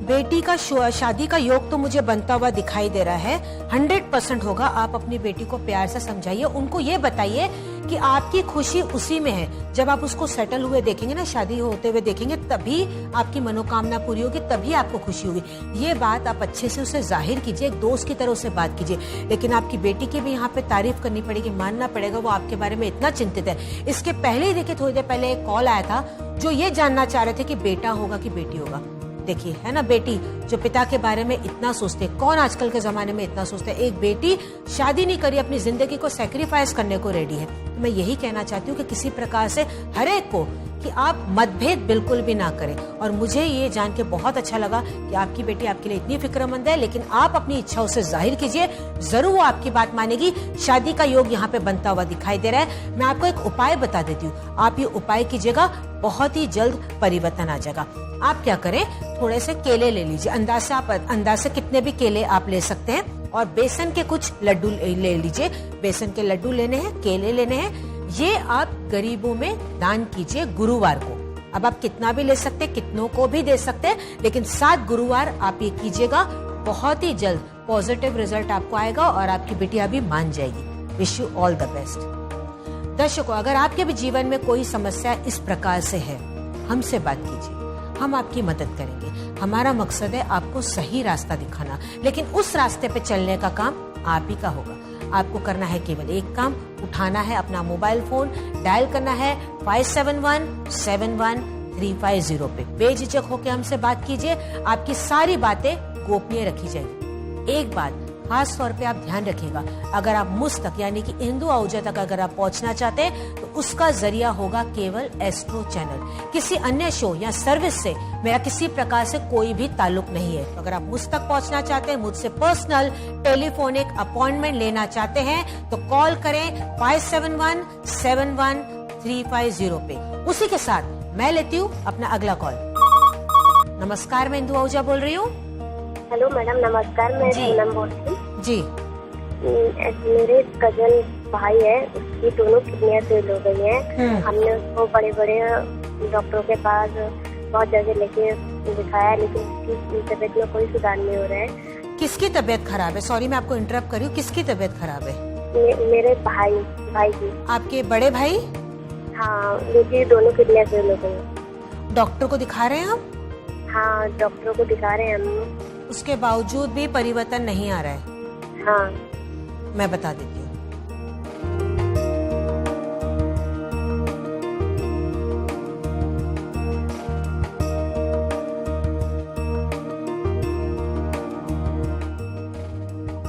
बेटी का शादी का योग तो मुझे बनता हुआ दिखाई दे रहा है। 100% होगा। आप अपनी बेटी को प्यार से समझाइए, उनको ये बताइए कि आपकी खुशी उसी में है। जब आप उसको सेटल हुए देखेंगे ना, शादी होते हुए देखेंगे, तभी आपकी मनोकामना पूरी होगी, तभी आपको खुशी होगी। ये बात आप अच्छे से उसे जाहिर कीजिए, एक दोस्त की तरह उसे बात कीजिए। लेकिन आपकी बेटी की भी यहाँ पे तारीफ करनी पड़ेगी, मानना पड़ेगा वो आपके बारे में इतना चिंतित है। इसके पहले ही देखिए, थोड़ी देर पहले एक कॉल आया था जो ये जानना चाह रहे थे कि बेटा होगा कि बेटी होगा। देखिए, है ना, बेटी जो पिता के बारे में इतना सोचते, कौन आजकल के जमाने में इतना सोचते है। एक बेटी शादी नहीं करी, अपनी जिंदगी को सैक्रिफाइस करने को रेडी है। तो मैं यही कहना चाहती हूँ कि किसी प्रकार से हर एक को कि आप मतभेद बिल्कुल भी ना करें। और मुझे ये जान के बहुत अच्छा लगा कि आपकी बेटी आपके लिए इतनी फिक्रमंद है, लेकिन आप अपनी इच्छा उसे जाहिर कीजिए, जरूर वो आपकी बात मानेगी। शादी का योग यहाँ पे बनता हुआ दिखाई दे रहा है। मैं आपको एक उपाय बता देती हूँ, आप ये उपाय कीजिएगा, बहुत ही जल्द परिवर्तन आ जाएगा। आप क्या करें, थोड़े से केले ले लीजिए। अंदाज से कितने भी केले आप ले सकते हैं, और बेसन के कुछ लड्डू ले लीजिए। बेसन के लड्डू लेने हैं, केले लेने हैं। ये आप गरीबों में दान कीजिए गुरुवार को। अब आप कितना भी ले सकते हैं, कितनों को भी दे सकते हैं, लेकिन 7 गुरुवार आप ये कीजिएगा। बहुत ही जल्द पॉजिटिव रिजल्ट आपको आएगा और आपकी बिटिया भी मान जाएगी। Wish you all the best. दर्शकों, अगर आपके भी जीवन में कोई समस्या इस प्रकार से है, हमसे बात कीजिए, हम आपकी मदद करेंगे। हमारा मकसद है आपको सही रास्ता दिखाना, लेकिन उस रास्ते पे चलने का काम आप ही का होगा। आपको करना है केवल एक काम, उठाना है अपना मोबाइल फोन, डायल करना है 57171350 पे। बेझिझक होकर हमसे बात कीजिए, आपकी सारी बातें गोपनीय रखी जाएगी। एक बात खास तौर पे आप ध्यान रखिएगा, अगर आप मुझ तक यानी कि इंदु आहूजा तक अगर आप पहुंचना चाहते हैं, तो उसका जरिया होगा केवल एस्ट्रो चैनल। किसी अन्य शो या सर्विस से मेरा किसी प्रकार से कोई भी ताल्लुक नहीं है। तो अगर आप मुझ तक पहुंचना चाहते हैं, मुझसे पर्सनल टेलीफोनिक अपॉइंटमेंट लेना चाहते हैं, तो कॉल करें 57171350 पे। उसी के साथ मैं लेती हूँ अपना अगला कॉल। नमस्कार, मैं इंदु आहूजा बोल रही हूँ।
हेलो मैडम, नमस्कार। मैं पूनम बोल रही हूँ।
जी।
मेरे कजन भाई है, उसकी दोनों किडनियां फेल हो गई हैं। हमने उसको बड़े बड़े डॉक्टरों के पास बहुत जगह लेके दिखाया, लेकिन उसकी तबीयत में कोई सुधार नहीं हो रहा है।
किसकी तबीयत खराब है? सॉरी मैं आपको इंटरप्ट कर रही हूँ, किसकी तबीयत खराब है?
मेरे भाई की।
आपके बड़े भाई?
हाँ, उनकी दोनों किडनियां फेल हो गई।
डॉक्टर को दिखा रहे हैं आप?
हाँ, डॉक्टरों को दिखा रहे हैं हम।
उसके बावजूद भी परिवर्तन नहीं आ रहा है?
हाँ।
मैं बता देती हूँ।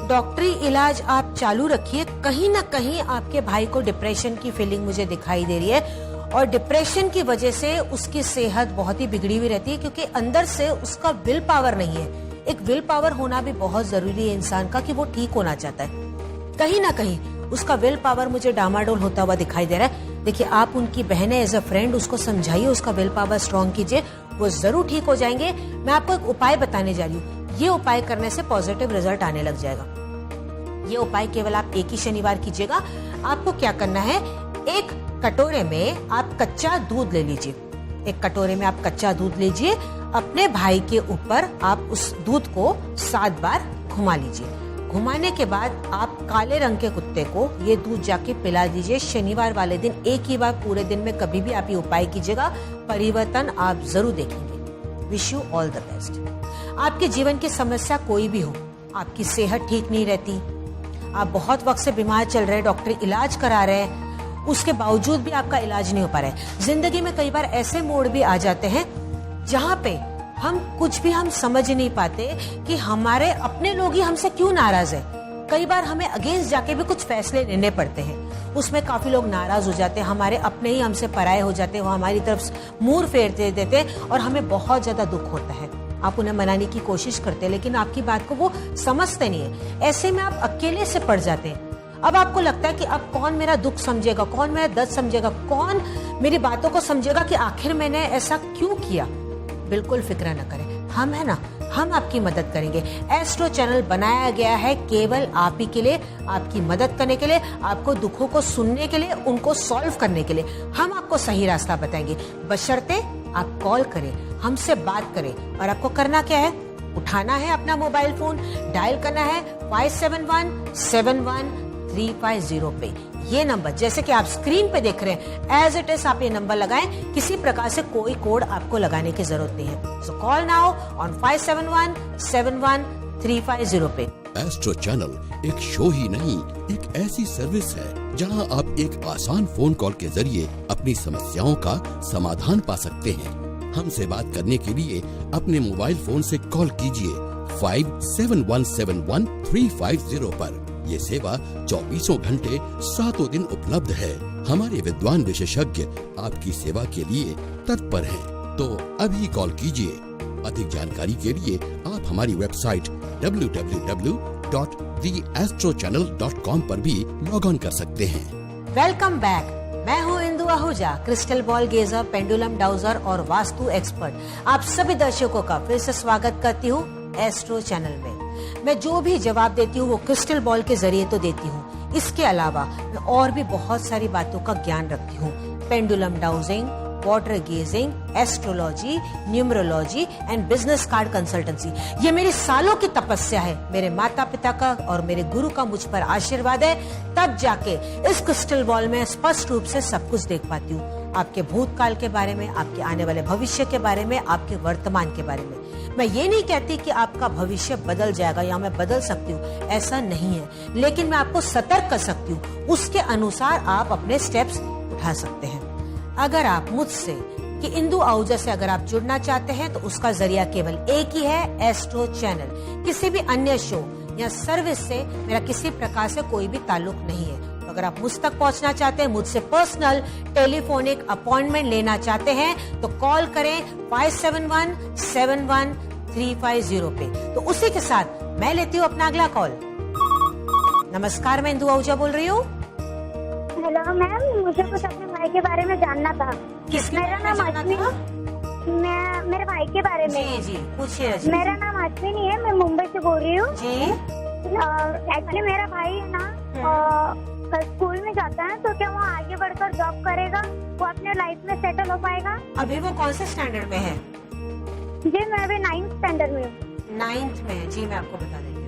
डॉक्टरी इलाज आप चालू रखिए। कहीं ना कहीं आपके भाई को डिप्रेशन की फीलिंग मुझे दिखाई दे रही है, और डिप्रेशन की वजह से उसकी सेहत बहुत ही बिगड़ी हुई रहती है, क्योंकि अंदर से उसका विल पावर नहीं है। एक विल पावर होना भी बहुत जरूरी है इंसान का, कि वो ठीक होना चाहता है। कहीं ना कहीं उसका विल पावर मुझे डामाडोल होता हुआ दिखाई दे रहा है। देखिए, आप उनकी बहन है, एज अ फ्रेंड उसको समझाइए, उसका विल पावर स्ट्रॉन्ग कीजिए, वो जरूर ठीक हो जाएंगे। मैं आपको एक उपाय बताने जा रही हूँ, ये उपाय करने से पॉजिटिव रिजल्ट आने लग जाएगा। ये उपाय केवल आप एक ही शनिवार कीजिएगा। आपको क्या करना है, एक कटोरे में आप कच्चा दूध ले लीजिए। एक कटोरे में आप कच्चा दूध लीजिए, अपने भाई के ऊपर आप उस दूध को 7 बार घुमा लीजिए। घुमाने के बाद आप काले रंग के कुत्ते को ये दूध जाके पिला दीजिए। शनिवार वाले दिन एक ही बार पूरे दिन में कभी भी आप ये उपाय कीजिएगा, परिवर्तन आप जरूर देखेंगे। Wish you all the best. आपके जीवन की समस्या कोई भी हो, आपकी सेहत ठीक नहीं रहती, आप बहुत वक्त से बीमार चल रहे हैं, डॉक्टर इलाज करा रहे हैं, उसके बावजूद भी आपका इलाज नहीं हो पा रहा है। जिंदगी में कई बार ऐसे मोड़ भी आ जाते हैं जहाँ पे हम कुछ भी समझ नहीं पाते कि हमारे अपने लोग ही हमसे क्यों नाराज है। कई बार हमें अगेंस्ट जाके भी कुछ फैसले लेने पड़ते हैं, उसमें काफी लोग नाराज हो जाते हैं, हमारे अपने ही हमसे पराये हो जाते हैं, वो हमारी तरफ मुंह फेर देते हैं और हमें बहुत ज्यादा दुख होता है। आप उन्हें मनाने की कोशिश करते हैं लेकिन आपकी बात को वो समझते नहीं है। ऐसे में आप अकेले से पड़ जाते हैं। अब आपको लगता है कि अब कौन मेरा दुख समझेगा, कौन मेरा दर्द समझेगा, कौन मेरी बातों को समझेगा कि आखिर मैंने ऐसा क्यों किया। बिल्कुल फिक्र न करें, हम है ना, हम आपकी मदद करेंगे। एस्ट्रो चैनल बनाया गया है केवल आप ही के लिए, आपकी मदद करने के लिए, आपको दुखों को सुनने के लिए, उनको सॉल्व करने के लिए। हम आपको सही रास्ता बताएंगे, बशर्ते आप कॉल करें, हमसे बात करें। और आपको करना क्या है, उठाना है अपना मोबाइल फोन, डायल करना है 57171350 पे। ये नंबर जैसे कि आप स्क्रीन पे देख रहे हैं, एज इट इज आप ये नंबर लगाएं, किसी प्रकार से कोई कोड आपको लगाने की जरूरत नहीं है। सो कॉल नाउ ऑन 57171350 पे।
एस्ट्रो चैनल एक शो ही नहीं, एक ऐसी सर्विस है जहां आप एक आसान फोन कॉल के जरिए अपनी समस्याओं का समाधान पा सकते हैं। हमसे बात करने के लिए अपने मोबाइल फोन से कॉल कीजिए 57171350 पर। ये सेवा 24 घंटे 7 दिन उपलब्ध है। हमारे विद्वान विशेषज्ञ आपकी सेवा के लिए तत्पर हैं। तो अभी कॉल कीजिए। अधिक जानकारी के लिए आप हमारी वेबसाइट www.theastrochannel.com पर भी लॉग ऑन कर सकते हैं।
Welcome back. मैं हूँ Indu Ahuja, crystal ball gazer, pendulum dowser और वास्तु एक्सपर्ट। आप सभी दर्शकों का फिर से स्वागत करती हूँ एस्ट्रो चैनल में। मैं जो भी जवाब देती हूँ वो क्रिस्टल बॉल के जरिए तो देती हूँ, इसके अलावा मैं और भी बहुत सारी बातों का ज्ञान रखती हूँ। Pendulum dowsing, water gazing, astrology, numerology and business card consultancy, ये मेरी सालों की तपस्या है। मेरे माता पिता का और मेरे गुरु का मुझ पर आशीर्वाद है, तब जाके इस क्रिस्टल बॉल में स्पष्ट रूप से सब कुछ देख पाती हूँ। आपके भूतकाल के बारे में, आपके आने वाले भविष्य के बारे में, आपके वर्तमान के बारे में। मैं ये नहीं कहती कि आपका भविष्य बदल जाएगा या मैं बदल सकती हूँ, ऐसा नहीं है, लेकिन मैं आपको सतर्क कर सकती हूँ। उसके अनुसार आप अपने स्टेप्स उठा सकते हैं। अगर आप मुझसे कि इंदु आहूजा से अगर आप जुड़ना चाहते हैं तो उसका जरिया केवल एक ही है, एस्ट्रो चैनल। किसी भी अन्य शो या सर्विस से मेरा किसी प्रकार से कोई भी ताल्लुक नहीं है। तो अगर आप मुझ तक पहुंचना चाहते हैं, मुझसे पर्सनल टेलीफोनिक अपॉइंटमेंट लेना चाहते हैं तो कॉल करें 57171350 पे। तो उसी के साथ मैं लेती हूँ अपना अगला कॉल। नमस्कार, मैं इंदु आहूजा बोल रही हूँ।
हेलो मैम, मुझे कुछ अपने भाई के बारे में जानना था। मेरा नाम अश्विनी, मेरे भाई के बारे में।
जी पूछिए।
मेरा नाम अश्विनी है, मैं मुंबई से बोल रही हूँ।
जी
एक्चुअली मेरा भाई है ना, स्कूल में जाता है, तो क्या वो आगे बढ़कर जॉब करेगा, वो अपने लाइफ में सेटल हो पाएगा?
अभी वो कौन से स्टैंडर्ड में है?
जी मैं अभी 9th स्टैंडर्ड में हूँ।
9th में? जी मैं आपको बता देती हूँ।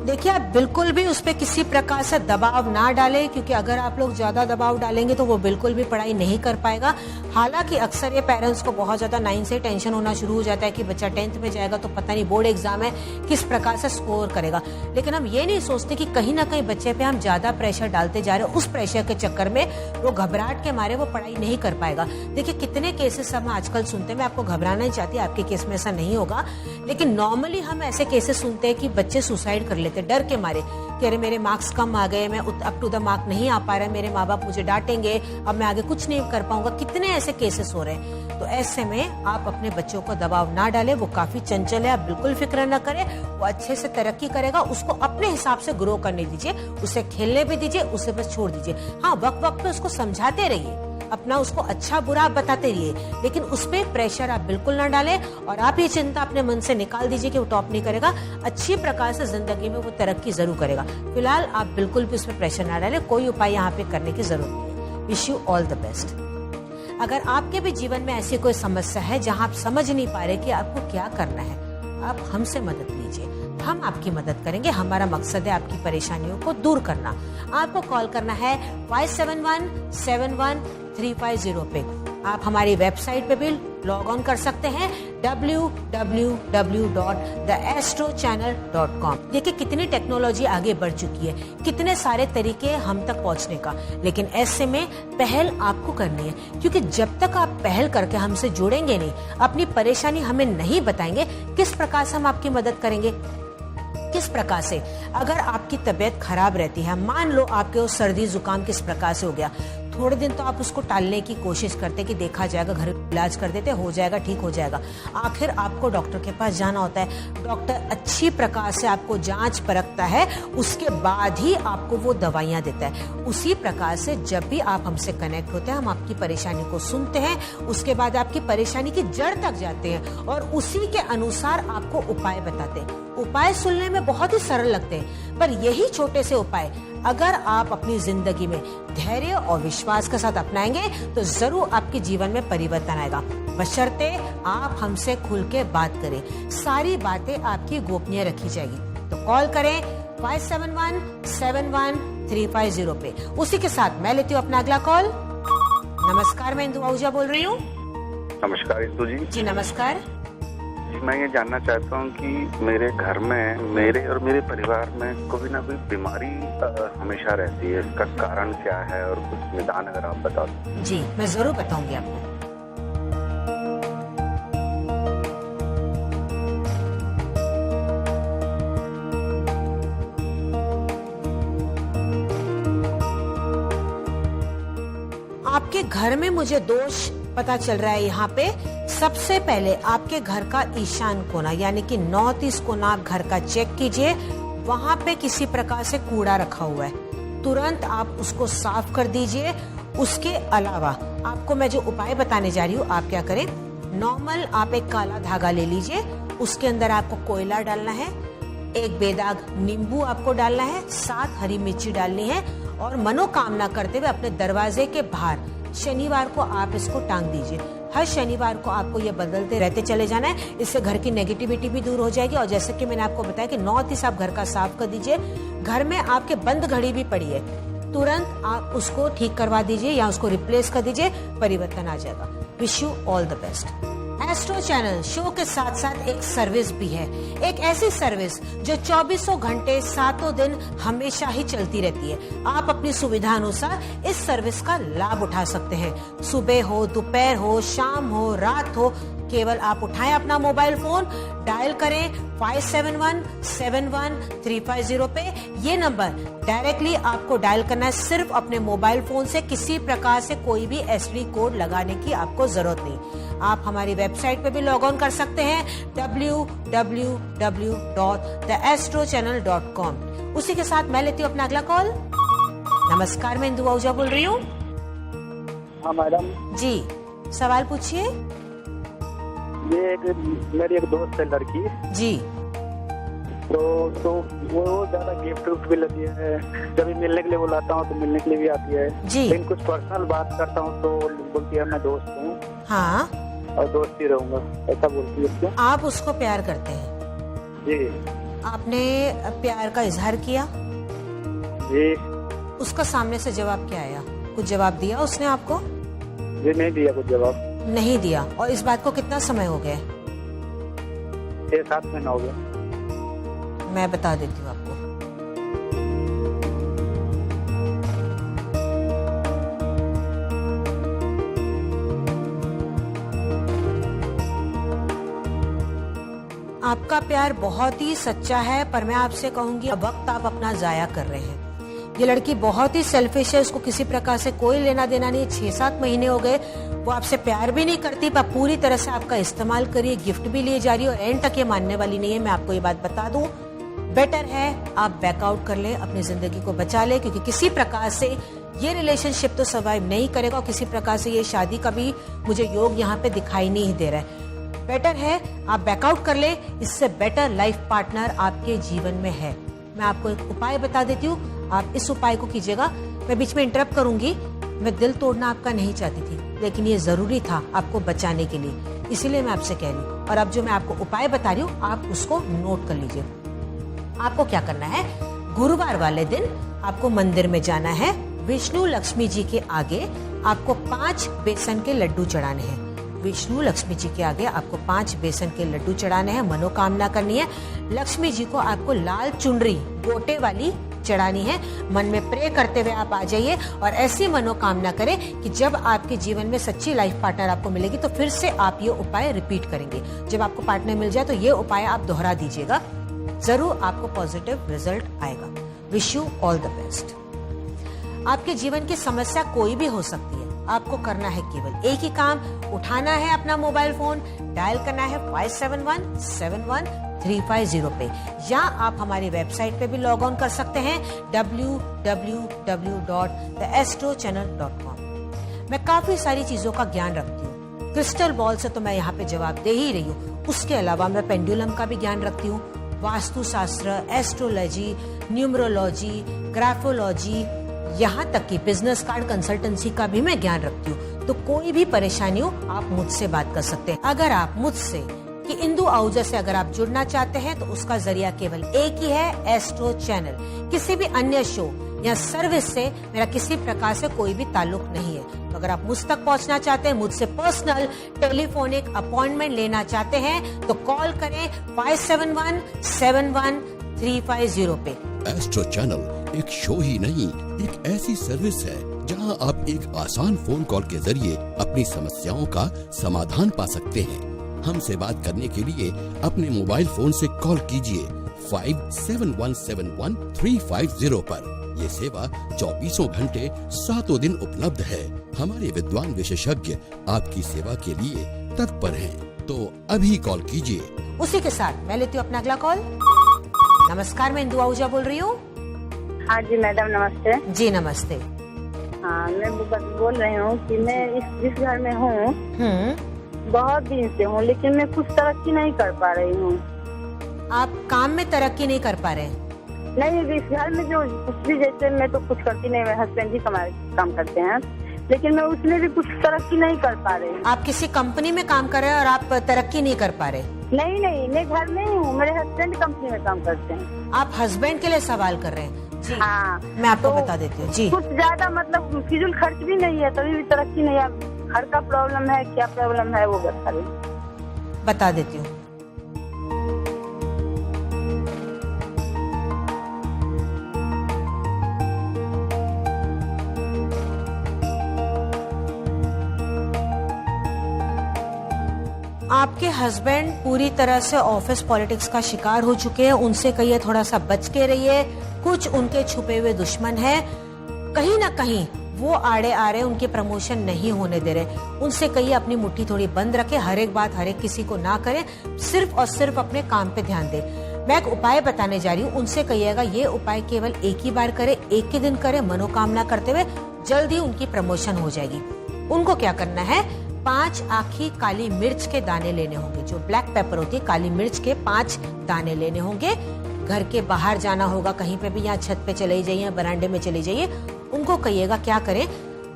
देखिए, आप बिल्कुल भी उस पर किसी प्रकार से दबाव ना डालें, क्योंकि अगर आप लोग ज्यादा दबाव डालेंगे तो वो बिल्कुल भी पढ़ाई नहीं कर पाएगा। हालांकि अक्सर ये पेरेंट्स को बहुत ज्यादा 9 से टेंशन होना शुरू हो जाता है कि बच्चा 10th में जाएगा तो पता नहीं बोर्ड एग्जाम है किस प्रकार से स्कोर करेगा, लेकिन हम ये नहीं सोचते कि कहीं ना कहीं बच्चे पे हम ज्यादा प्रेशर डालते जा रहे हैं। उस प्रेशर के चक्कर में वो घबराहट के मारे वो पढ़ाई नहीं कर पाएगा। देखिए कितने केसेस हम आजकल सुनते हैं, मैं आपको घबराना नहीं चाहती, आपके केस में ऐसा नहीं होगा, लेकिन नॉर्मली हम ऐसे केसेस सुनते हैं कि बच्चे सुसाइड कर लेते डर के मारे कि अरे मेरे मार्क्स कम आ गए, मैं अप टू द मार्क नहीं आ पा रहा, मेरे माँ बाप मुझे डांटेंगे, अब मैं आगे कुछ नहीं कर पाऊंगा। कितने ऐसे केसेस हो रहे हैं। तो ऐसे में आप अपने बच्चों को दबाव ना डालें, वो काफी चंचल है, आप बिल्कुल फिक्र ना करें, वो अच्छे से तरक्की करेगा, उसको अपने हिसाब से ग्रो करने दीजिए, उसे खेलने भी दीजिए, उसे बस छोड़ दीजिए। हाँ, वक्त वक्त पे उसको समझाते रहिए, अपना उसको अच्छा बुरा बताते रहिए, लेकिन उस पे प्रेशर आप बिल्कुल ना डालें और आप ये चिंता अपने मन से निकाल दीजिए कि वो टॉप नहीं करेगा। अच्छी प्रकार से जिंदगी में वो तरक्की जरूर करेगा। फिलहाल आप बिल्कुल भी उस पर प्रेशर ना डालें, कोई उपाय यहाँ पे करने की जरूरत नहीं है। Wish you all the best. अगर आपके भी जीवन में ऐसी कोई समस्या है जहाँ आप समझ नहीं पा रहे कि आपको क्या करना है, आप हमसे मदद लीजिए, हम आपकी मदद करेंगे। हमारा मकसद है आपकी परेशानियों को दूर करना। आपको कॉल करना है 57171350 पे। आप हमारी वेबसाइट पे भी लॉग ऑन कर सकते हैं www.theastrochannel.com। देखिए कितनी टेक्नोलॉजी आगे बढ़ चुकी है, कितने सारे तरीके हम तक पहुंचने का, लेकिन ऐसे में पहल आपको करनी है, क्योंकि जब तक आप पहल करके हमसे जुड़ेंगे नहीं, अपनी परेशानी हमें नहीं बताएंगे, किस प्रकार से हम आपकी मदद करेंगे। किस प्रकार से, अगर आपकी तबीयत खराब रहती है, मान लो आपके वो सर्दी जुकाम किस प्रकार से हो गया, थोड़े दिन तो आप उसको टालने की कोशिश करते कि देखा जाएगा, घर इलाज कर देते, हो जाएगा, ठीक हो जाएगा। आखिर आपको डॉक्टर के पास जाना होता है, डॉक्टर अच्छी प्रकार से आपको जांच परखता है, उसके बाद ही आपको वो दवाइयां देता है। उसी प्रकार से जब भी आप हमसे कनेक्ट होते हैं, हम आपकी परेशानी को सुनते हैं, उसके बाद आपकी परेशानी की जड़ तक जाते हैं और उसी के अनुसार आपको उपाय बताते हैं। उपाय सुनने में बहुत ही सरल लगते हैं, पर यही छोटे से उपाय अगर आप अपनी जिंदगी में धैर्य और विश्वास के साथ अपनाएंगे तो जरूर आपके जीवन में परिवर्तन आएगा, बशर्ते आप हमसे खुल के बात करें। सारी बातें आपकी गोपनीय रखी जाएगी। तो कॉल करें 57171350 पे। उसी के साथ मैं लेती हूँ अपना अगला कॉल। नमस्कार, मैं इंदु आहूजा बोल रही हूँ।
नमस्कार इंदु जी।
जी नमस्कार।
मैं ये जानना चाहता हूँ कि मेरे घर में, मेरे और मेरे परिवार में कोई ना कोई बीमारी हमेशा रहती है, इसका कारण क्या है और कुछ निदान अगर आप बता दें।
जी मैं जरूर बताऊंगी आपको। आपके घर में मुझे दोष पता चल रहा है यहाँ पे। सबसे पहले आपके घर का ईशान कोना यानी कि नॉर्थ ईस्ट कोना आप घर का चेक कीजिए, वहाँ पे किसी प्रकार से कूड़ा रखा हुआ है, तुरंत आप उसको साफ कर दीजिए। उसके अलावा आपको मैं जो उपाय बताने जा रही हूँ, आप क्या करें, नॉर्मल आप एक काला धागा ले लीजिए, उसके अंदर आपको कोयला डालना है, एक बेदाग नींबू आपको डालना है, 7 हरी मिर्ची डालनी है और मनोकामना करते हुए अपने दरवाजे के बाहर शनिवार को आप इसको टांग दीजिए। हर शनिवार को आपको ये बदलते रहते चले जाना है, इससे घर की नेगेटिविटी भी दूर हो जाएगी। और जैसे कि मैंने आपको बताया कि नॉर्थ ईस्ट आप घर का साफ कर दीजिए। घर में आपके बंद घड़ी भी पड़ी है, तुरंत आप उसको ठीक करवा दीजिए या उसको रिप्लेस कर दीजिए, परिवर्तन आ जाएगा। Wish you all the best. Astro channel show के साथ साथ एक सर्विस भी है, एक ऐसी सर्विस जो 24 घंटे 7 दिन हमेशा ही चलती रहती है। आप अपनी सुविधा अनुसार इस सर्विस का लाभ उठा सकते हैं। सुबह हो, दोपहर हो, शाम हो, रात हो, केवल आप उठाएं अपना मोबाइल फोन, डायल करें 57171350 पे। ये नंबर डायरेक्टली आपको डायल करना है, सिर्फ अपने मोबाइल फोन से। किसी प्रकार से कोई भी एसटीडी कोड लगाने की आपको जरूरत नहीं। आप हमारी वेबसाइट पे भी लॉग ऑन कर सकते हैं www.theastrochannel.com। उसी के साथ मैं लेती हूँ अपना अगला कॉल। नमस्कार, मैं इंदु आहूजा बोल रही हूँ।
हाँ मैडम
जी, सवाल पूछिए।
ये मेरी एक दोस्त है लड़की
जी।
तो वो ज्यादा गिफ्ट भी लेती है, जब भी मिलने के लिए बुलाता हूँ तो मिलने के लिए भी आती है
जी।
लेकिन कुछ पर्सनल बात करता हूँ तो बोलती है मैं दोस्त हूँ
हाँ,
और दोस्त ही रहूंगा, ऐसा बोलती है उसको।
आप उसको प्यार करते हैं?
जी
आपने प्यार का इजहार किया?
जी।
उसका सामने से जवाब क्या आया? कुछ जवाब दिया उसने आपको?
जी नहीं दिया कुछ जवाब।
नहीं दिया। और इस बात को कितना समय हो गया?
6-7 महीना हो गया।
मैं बता देती हूँ आपको। आपका प्यार बहुत ही सच्चा है, पर मैं आपसे कहूंगी वक्त आप अपना जाया कर रहे हैं। ये लड़की बहुत ही सेल्फिश है, उसको किसी प्रकार से कोई लेना देना नहीं। 6-7 महीने हो गए, वो आपसे प्यार भी नहीं करती, पर पूरी तरह से आपका इस्तेमाल करिए, गिफ्ट भी लिए जा रही है और एंड तक ये मानने वाली नहीं है। मैं आपको ये बात बता दूं, बेटर है आप बैकआउट कर ले, अपनी जिंदगी को बचा ले, क्योंकि किसी प्रकार से ये रिलेशनशिप तो सर्वाइव नहीं करेगा और किसी प्रकार से ये शादी का भी मुझे योग यहाँ पे दिखाई नहीं दे रहा है। बेटर है आप बैकआउट कर ले, इससे बेटर लाइफ पार्टनर आपके जीवन में है। मैं आपको एक उपाय बता देती हूँ, आप इस उपाय को कीजिएगा। मैं बीच में इंटरप्ट करूंगी, मैं दिल तोड़ना आपका नहीं चाहती थी, लेकिन ये जरूरी था आपको बचाने के लिए, इसीलिए मैं आपसे कह रही हूँ। और अब जो मैं आपको उपाय बता रही हूँ, आप उसको नोट कर लीजिए। आपको क्या करना है, गुरुवार वाले दिन आपको मंदिर में जाना है, विष्णु लक्ष्मी जी के आगे आपको 5 बेसन के लड्डू चढ़ाने हैं। विष्णु लक्ष्मी जी के आगे आपको 5 बेसन के लड्डू चढ़ाने हैं, मनोकामना करनी है। लक्ष्मी जी को आपको लाल चुनरी गोटे वाली चढ़ानी है। मन में प्रे करते हुए आप आ जाइए और ऐसी मनोकामना करें कि जब आपके जीवन में सच्ची लाइफ पार्टनर आपको मिलेगी तो फिर से आप ये उपाय रिपीट करेंगे। जब आपको पार्टनर मिल जाए तो ये उपाय आप दोहरा दीजिएगा, जरूर आपको पॉजिटिव रिजल्ट आएगा। Wish you all the best. आपके जीवन की समस्या कोई भी हो सकती है, आपको करना है केवल एक ही काम, उठाना है अपना मोबाइल फोन, डायल करना है 571-71-350 पे, या आप हमारी वेबसाइट पे भी लॉग ऑन कर सकते हैं www.theastrochannel.com। मैं काफी सारी चीजों का ज्ञान रखती हूँ, क्रिस्टल बॉल से तो मैं यहाँ पे जवाब दे ही रही हूँ, उसके अलावा मैं पेंडुलम का भी ज्ञान रखती हूँ, वास्तु शास्त्र, एस्ट्रोलॉजी, न्यूमरोलॉजी, ग्राफोलॉजी, यहाँ तक कि बिजनेस कार्ड कंसल्टेंसी का भी मैं ज्ञान रखती हूँ। तो कोई भी परेशानी हो आप मुझसे बात कर सकते हैं। अगर आप मुझसे कि इंदु आहूजा से अगर आप जुड़ना चाहते हैं तो उसका जरिया केवल एक ही है, एस्ट्रो चैनल। किसी भी अन्य शो या सर्विस से मेरा किसी प्रकार से कोई भी ताल्लुक नहीं है। तो अगर आप मुझ तक पहुंचना चाहते हैं, मुझसे पर्सनल टेलीफोनिक अपॉइंटमेंट लेना चाहते हैं तो कॉल करें 571-71-350 पे।
एस्ट्रो चैनल एक शो ही नहीं, एक ऐसी सर्विस है जहां आप एक आसान फोन कॉल के जरिए अपनी समस्याओं का समाधान पा सकते हैं। हमसे बात करने के लिए अपने मोबाइल फोन से कॉल कीजिए 571-71-350 पर। ये सेवा 24 घंटे 7 दिन उपलब्ध है। हमारे विद्वान विशेषज्ञ आपकी सेवा के लिए तत्पर हैं, तो अभी कॉल कीजिए।
उसी के साथ मैं लेती हूँ अपना अगला कॉल। नमस्कार, मैं इंदु आहूजा बोल रही हूँ।
हाँ जी मैडम, नमस्ते।
जी नमस्ते।
हाँ, मैं बोल रही हूँ कि मैं जिस घर में हूँ बहुत दिन से हूँ, लेकिन मैं कुछ तरक्की नहीं कर पा रही हूँ।
आप काम में तरक्की नहीं कर पा रहे हैं?
नहीं, इस घर में जो कुछ भी, जैसे मैं तो कुछ करती नहीं, मेरे हस्बैंड जी काम करते हैं, लेकिन मैं उसमें भी कुछ तरक्की नहीं कर पा रही।
आप किसी कंपनी में काम कर रहे हैं और आप तरक्की नहीं कर पा रहे?
नहीं, मैं घर में ही हूँ, मेरे हस्बैंड कंपनी में काम करते हैं।
आप हस्बैंड के लिए सवाल कर रहे हैं? जी
हाँ,
मैं आपको बता देती हूँ जी।
कुछ ज्यादा मतलब फिजूल खर्च भी नहीं है, तभी भी तरक्की नहीं है। घर का प्रॉब्लम है, क्या प्रॉब्लम है वो
बता देती हूँ। आपके हस्बैंड पूरी तरह से ऑफिस पॉलिटिक्स का शिकार हो चुके हैं, उनसे कहिए थोड़ा सा बच के रहिए। कुछ उनके छुपे हुए दुश्मन हैं, कहीं ना कहीं वो आड़े आ रहे, उनके प्रमोशन नहीं होने दे रहे। उनसे कहिए अपनी मुट्ठी थोड़ी बंद रखे, हर एक बात हर एक किसी को ना करे, सिर्फ और सिर्फ अपने काम पे ध्यान दे। मैं एक उपाय बताने जा रही हूँ, उनसे कहिएगा ये उपाय केवल एक ही बार करे, एक ही दिन करे, मनोकामना करते हुए, जल्द ही उनकी प्रमोशन हो जाएगी। उनको क्या करना है, 5 आखी काली मिर्च के दाने लेने होंगे, जो ब्लैक पेपर होती है, काली मिर्च के 5 दाने लेने होंगे। घर के बाहर जाना होगा, कहीं पे भी, यहाँ छत पे चले जाइए, बरामदे में चले जाइए। उनको कहिएगा क्या करें,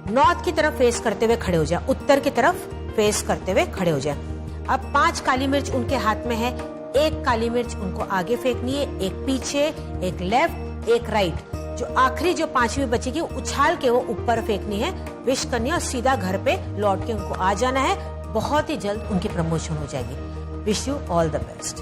नॉर्थ की तरफ फेस करते हुए खड़े हो जाए, उत्तर की तरफ फेस करते हुए खड़े हो जाए। अब 5 काली मिर्च उनके हाथ में है, एक काली मिर्च उनको आगे फेंकनी है, एक पीछे, एक लेफ्ट, एक राइट। जो आखिरी जो 5वीं बचेगी उछाल के वो ऊपर फेंकनी है, विश करनी है और सीधा घर पे लौट के उनको आ जाना है। बहुत ही जल्द उनकी प्रमोशन हो जाएगी। Wish you all the best.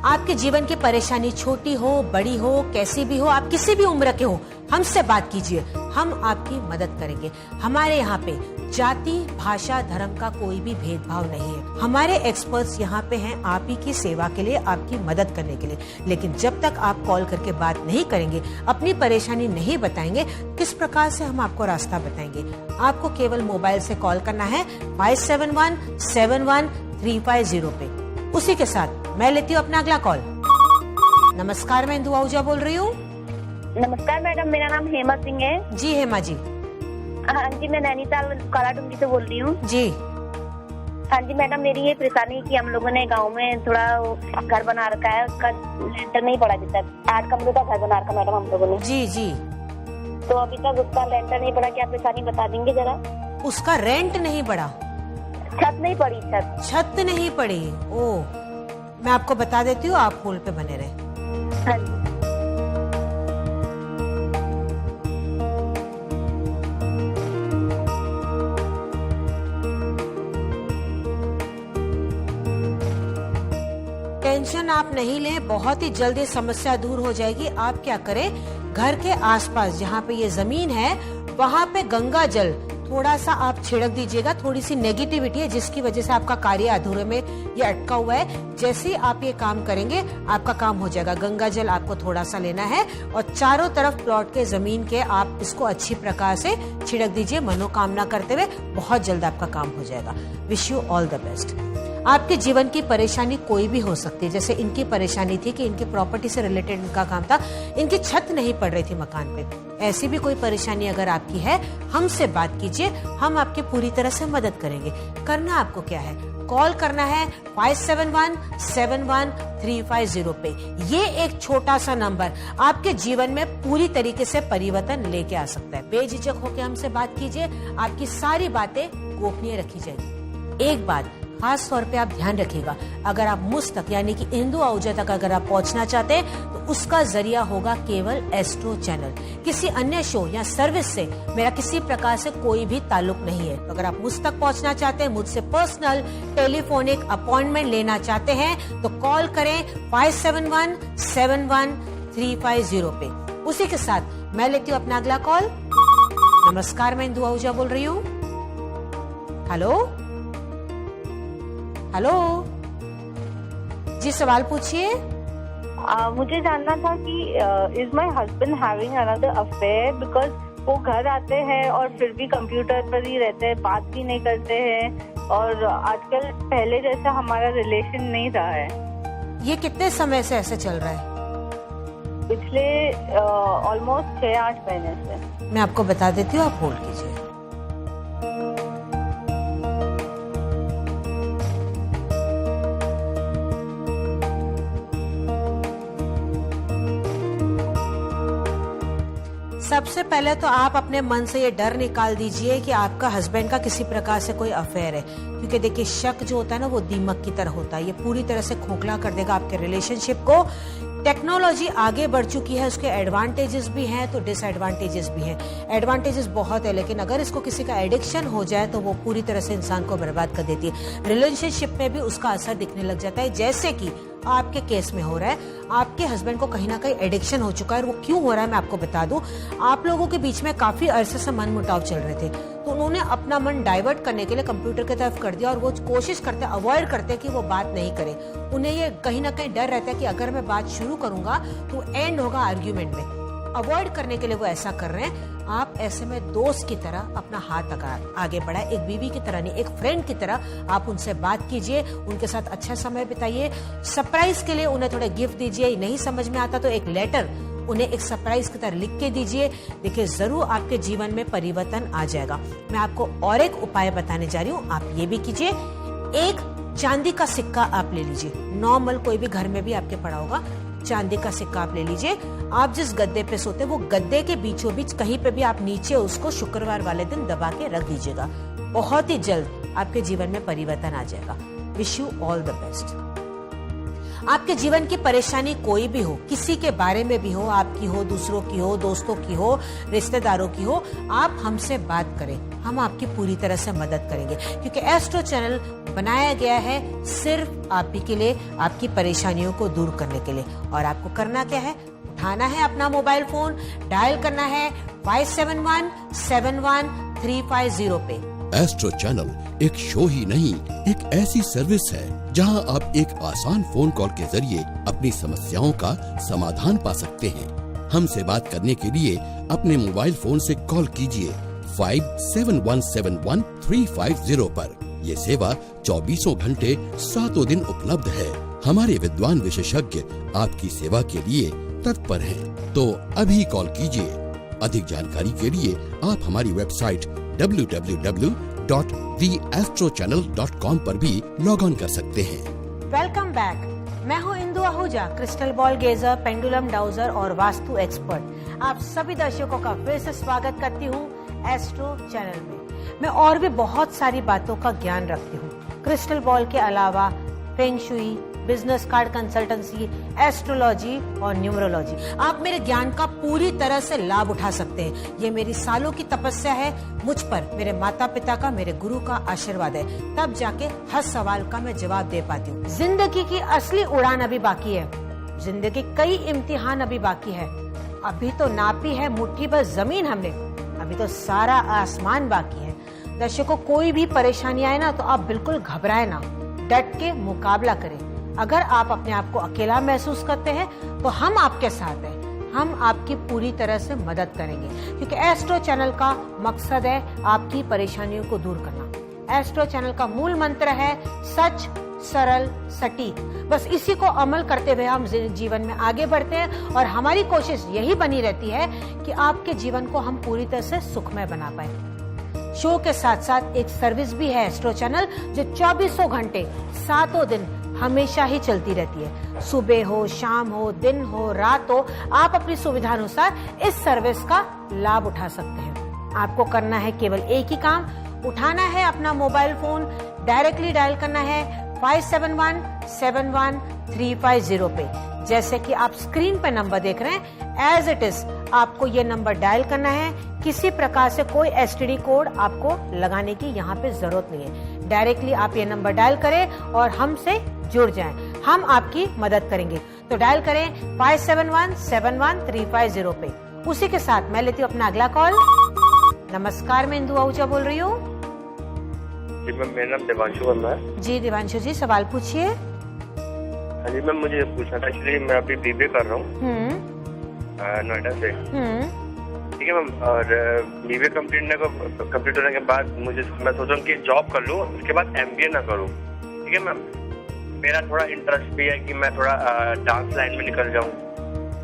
आपके जीवन की परेशानी छोटी हो, बड़ी हो, कैसी भी हो, आप किसी भी उम्र के हो, हमसे बात कीजिए, हम आपकी मदद करेंगे। हमारे यहाँ पे जाति, भाषा, धर्म का कोई भी भेदभाव नहीं है। हमारे एक्सपर्ट्स यहाँ पे हैं आप ही की सेवा के लिए, आपकी मदद करने के लिए। लेकिन जब तक आप कॉल करके बात नहीं करेंगे, अपनी परेशानी नहीं बताएंगे, किस प्रकार से हम आपको रास्ता बताएंगे। आपको केवल मोबाइल से कॉल करना है 57171350 पे। उसी के साथ मैं लेती हूँ अपना अगला कॉल। नमस्कार, मैं इंदु आहूजा बोल रही हूँ।
नमस्कार मैडम, मेरा नाम हेमा सिंह है।
जी हेमा जी।
हाँ जी, मैं नैनीताल कालाडूंगी से बोल रही हूँ।
जी
हाँ जी मैडम, मेरी ये परेशानी कि हम लोगों ने गांव में थोड़ा घर बना रखा है, उसका लेंटर नहीं पड़ा अभी तक। 8 कमरे का घर बना रखा मैडम हम लोगों ने।
जी जी।
तो अभी तक उसका लेंटर नहीं पड़ा, क्या परेशानी बता देंगे जरा?
उसका रेंट नहीं पड़ा?
छत नहीं पड़ी।
छत नहीं पड़ी। ओ, मैं आपको बता देती हूँ, आप होल्ड पे बने रहे।
हाँ जी।
टेंशन आप नहीं लें, बहुत ही जल्दी समस्या दूर हो जाएगी। आप क्या करें, घर के आसपास जहाँ पे ये जमीन है वहाँ पे गंगा जल थोड़ा सा आप छिड़क दीजिएगा। थोड़ी सी नेगेटिविटी है जिसकी वजह से आपका कार्य अधूरे में ये अटका हुआ है। जैसे ही आप ये काम करेंगे आपका काम हो जाएगा। गंगा जल आपको थोड़ा सा लेना है और चारों तरफ प्लॉट के जमीन के आप इसको अच्छी प्रकार से छिड़क दीजिए, मनोकामना करते हुए। बहुत जल्द आपका काम हो जाएगा। Wish you all the best. आपके जीवन की परेशानी कोई भी हो सकती है। जैसे इनकी परेशानी थी कि इनकी प्रॉपर्टी से रिलेटेड इनका काम था, इनकी छत नहीं पड़ रही थी मकान पे। ऐसी भी कोई परेशानी अगर आपकी है, हमसे बात कीजिए, हम आपके पूरी तरह से मदद करेंगे। करना आपको क्या है, कॉल करना है 57171350 पे। ये एक छोटा सा नंबर आपके जीवन में पूरी तरीके से परिवर्तन लेके आ सकता है। बेझिझक होकर हमसे बात कीजिए, आपकी सारी बातें गोपनीय रखी जाएगी। एक बात खास तौर पे आप ध्यान रखिएगा, अगर आप मुझ तक यानी कि इंदु आहूजा तक अगर आप पहुंचना चाहते हैं तो उसका जरिया होगा केवल एस्ट्रो चैनल। किसी अन्य शो या सर्विस से मेरा किसी प्रकार से कोई भी ताल्लुक नहीं है। तो अगर आप मुझ तक पहुंचना चाहते हैं, मुझसे पर्सनल टेलीफोनिक अपॉइंटमेंट लेना चाहते हैं तो कॉल करें 57171350 पे। उसी के साथ मैं लेती हूँ अपना अगला कॉल। नमस्कार, मैं इंदु आहूजा बोल रही हूँ। हेलो हेलो जी, सवाल पूछिए।
मुझे जानना था कि is my husband having another affair, because वो घर आते हैं और फिर भी कंप्यूटर पर ही रहते हैं, बात भी नहीं करते हैं, और आजकल पहले जैसा हमारा रिलेशन नहीं रहा है।
ये कितने समय से ऐसे चल रहा है?
पिछले ऑलमोस्ट 6-8 महीने से।
मैं आपको बता देती हूँ, आप होल्ड कीजिए। सबसे पहले तो आप अपने मन से ये डर निकाल दीजिए कि आपका हस्बैंड का किसी प्रकार से कोई अफेयर है, क्योंकि देखिए शक जो होता है ना वो दीमक की तरह होता है। ये पूरी तरह से खोखला कर देगा आपके रिलेशनशिप को। टेक्नोलॉजी आगे बढ़ चुकी है, उसके एडवांटेजेस भी हैं तो डिसएडवांटेजेस भी हैं। एडवांटेजेस बहुत है, लेकिन अगर इसको किसी का एडिक्शन हो जाए तो वो पूरी तरह से इंसान को बर्बाद कर देती है। रिलेशनशिप में भी उसका असर दिखने लग जाता है, जैसे कि आपके केस में हो रहा है। आपके हस्बैंड को कहीं ना कहीं एडिक्शन हो चुका है, और वो क्यों हो रहा है मैं आपको बता दूं। आप लोगों के बीच में काफी अरसे से मनमुटाव चल रहे थे, तो उन्होंने अपना मन डाइवर्ट करने के लिए कंप्यूटर की तरफ कर दिया, और वो कोशिश करते, अवॉइड करते कि वो बात नहीं करे। उन्हें ये कहीं ना कहीं डर रहता है कि अगर मैं बात शुरू करूंगा तो एंड होगा आर्ग्यूमेंट में। अवॉइड करने के लिए वो ऐसा कर रहे हैं। आप ऐसे में दोस्त की तरह अपना हाथ आगे बढ़ाए, एक बीवी की तरह नहीं, एक फ्रेंड की तरह आप उनसे बात कीजिए, उनके साथ अच्छा समय बिताइए। सरप्राइज के लिए उन्हें थोड़े गिफ्ट दीजिए, नहीं समझ में आता तो एक लेटर उन्हें एक सरप्राइज की तरह लिख के दीजिए। देखिए जरूर आपके जीवन में परिवर्तन आ जाएगा। मैं आपको और एक उपाय बताने जा रही हूँ, आप ये भी कीजिए। एक चांदी का सिक्का आप ले लीजिए, नॉर्मल कोई भी घर में भी आपके पड़ा होगा, चांदी का सिक्का आप ले लीजिए। आप जिस गद्दे पे सोते वो गद्दे के बीचों बीच कहीं पे भी आप नीचे उसको शुक्रवार वाले दिन दबा के रख दीजिएगा। बहुत ही जल्द आपके जीवन में परिवर्तन आ जाएगा। Wish you all the best. आपके जीवन की परेशानी कोई भी हो, किसी के बारे में भी हो, आपकी हो, दूसरों की हो, दोस्तों की हो, रिश्तेदारों की हो, आप हमसे बात करें, हम आपकी पूरी तरह से मदद करेंगे। क्योंकि एस्ट्रो चैनल बनाया गया है सिर्फ आप ही के लिए, आपकी परेशानियों को दूर करने के लिए। और आपको करना क्या है? उठाना है अपना मोबाइल फोन, डायल करना है 571-71-350 पे।
एस्ट्रो चैनल एक शो ही नहीं, एक ऐसी सर्विस है जहां आप एक आसान फोन कॉल के जरिए अपनी समस्याओं का समाधान पा सकते हैं। हमसे बात करने के लिए अपने मोबाइल फोन से कॉल कीजिए 571-71-350 पर। ये सेवा 24 घंटे 7 दिन उपलब्ध है। हमारे विद्वान विशेषज्ञ आपकी सेवा के लिए तत्पर हैं। तो अभी कॉल कीजिए। अधिक जानकारी के लिए आप हमारी वेबसाइट www.theastrochannel.com पर भी लॉग ऑन कर सकते हैं।
Welcome back. मैं हूं Indu Ahuja, crystal ball gazer, pendulum dowser और वास्तु एक्सपर्ट। आप सभी दर्शकों का फिर से स्वागत करती हूं एस्ट्रो चैनल में। मैं और भी बहुत सारी बातों का ज्ञान रखती हूं, क्रिस्टल बॉल के अलावा feng shui, business card consultancy, astrology और न्यूमरोलॉजी। आप मेरे ज्ञान का पूरी तरह से लाभ उठा सकते हैं। ये मेरी सालों की तपस्या है, मुझ पर मेरे माता पिता का, मेरे गुरु का आशीर्वाद है, तब जाके हर सवाल का मैं जवाब दे पाती हूँ। जिंदगी की असली उड़ान अभी बाकी है, जिंदगी कई इम्तिहान अभी बाकी है। अभी तो नापी है मुट्ठी भर जमीन हमने, अभी तो सारा आसमान बाकी है। दर्शकों, कोई भी परेशानी आए ना तो आप बिल्कुल घबराए ना, डट के मुकाबला करें। अगर आप अपने आप को अकेला महसूस करते हैं तो हम आपके साथ हैं, हम आपकी पूरी तरह से मदद करेंगे। क्योंकि एस्ट्रो चैनल का मकसद है आपकी परेशानियों को दूर करना। एस्ट्रो चैनल का मूल मंत्र है सच, सरल, सटीक। बस इसी को अमल करते हुए हम जीवन में आगे बढ़ते हैं और हमारी कोशिश यही बनी रहती है कि आपके जीवन को हम पूरी तरह से सुखमय बना पाए। शो के साथ साथ एक सर्विस भी है एस्ट्रो चैनल, जो 24 घंटे 7 दिन हमेशा ही चलती रहती है। सुबह हो, शाम हो, दिन हो, रात हो, आप अपनी सुविधा अनुसार इस सर्विस का लाभ उठा सकते हैं। आपको करना है केवल एक ही काम, उठाना है अपना मोबाइल फोन, डायरेक्टली डायल करना है 571-71-350 पे। जैसे कि आप स्क्रीन पे नंबर देख रहे हैं, एज इट इज आपको ये नंबर डायल करना है। किसी प्रकार से कोई STD कोड आपको लगाने की यहाँ पे जरूरत नहीं है। डायरेक्टली आप ये नंबर डायल करें और हमसे जुड़ जाएं, हम आपकी मदद करेंगे। तो डायल करें 571-71-350 पे। उसी के साथ मैं लेती हूँ अपना अगला कॉल। नमस्कार, मैं इंदु आहूजा बोल रही हूँ।
जी मैम, मेरा नाम देवांशु वर्मा है।
जी देवांशु जी, सवाल पूछिए।
हाँ जी मैम, मुझे पूछना था, एक्चुअली मैं अभी BBA कर रहा हूँ नोएडा से। ठीक है मैम, और BBA कंप्लीट होने के बाद मैं सोच रहा हूँ कि जॉब कर लूँ, उसके बाद MBA ना करूँ। ठीक है मैम, मेरा थोड़ा इंटरेस्ट भी है कि मैं थोड़ा डांस लाइन में निकल जाऊँ,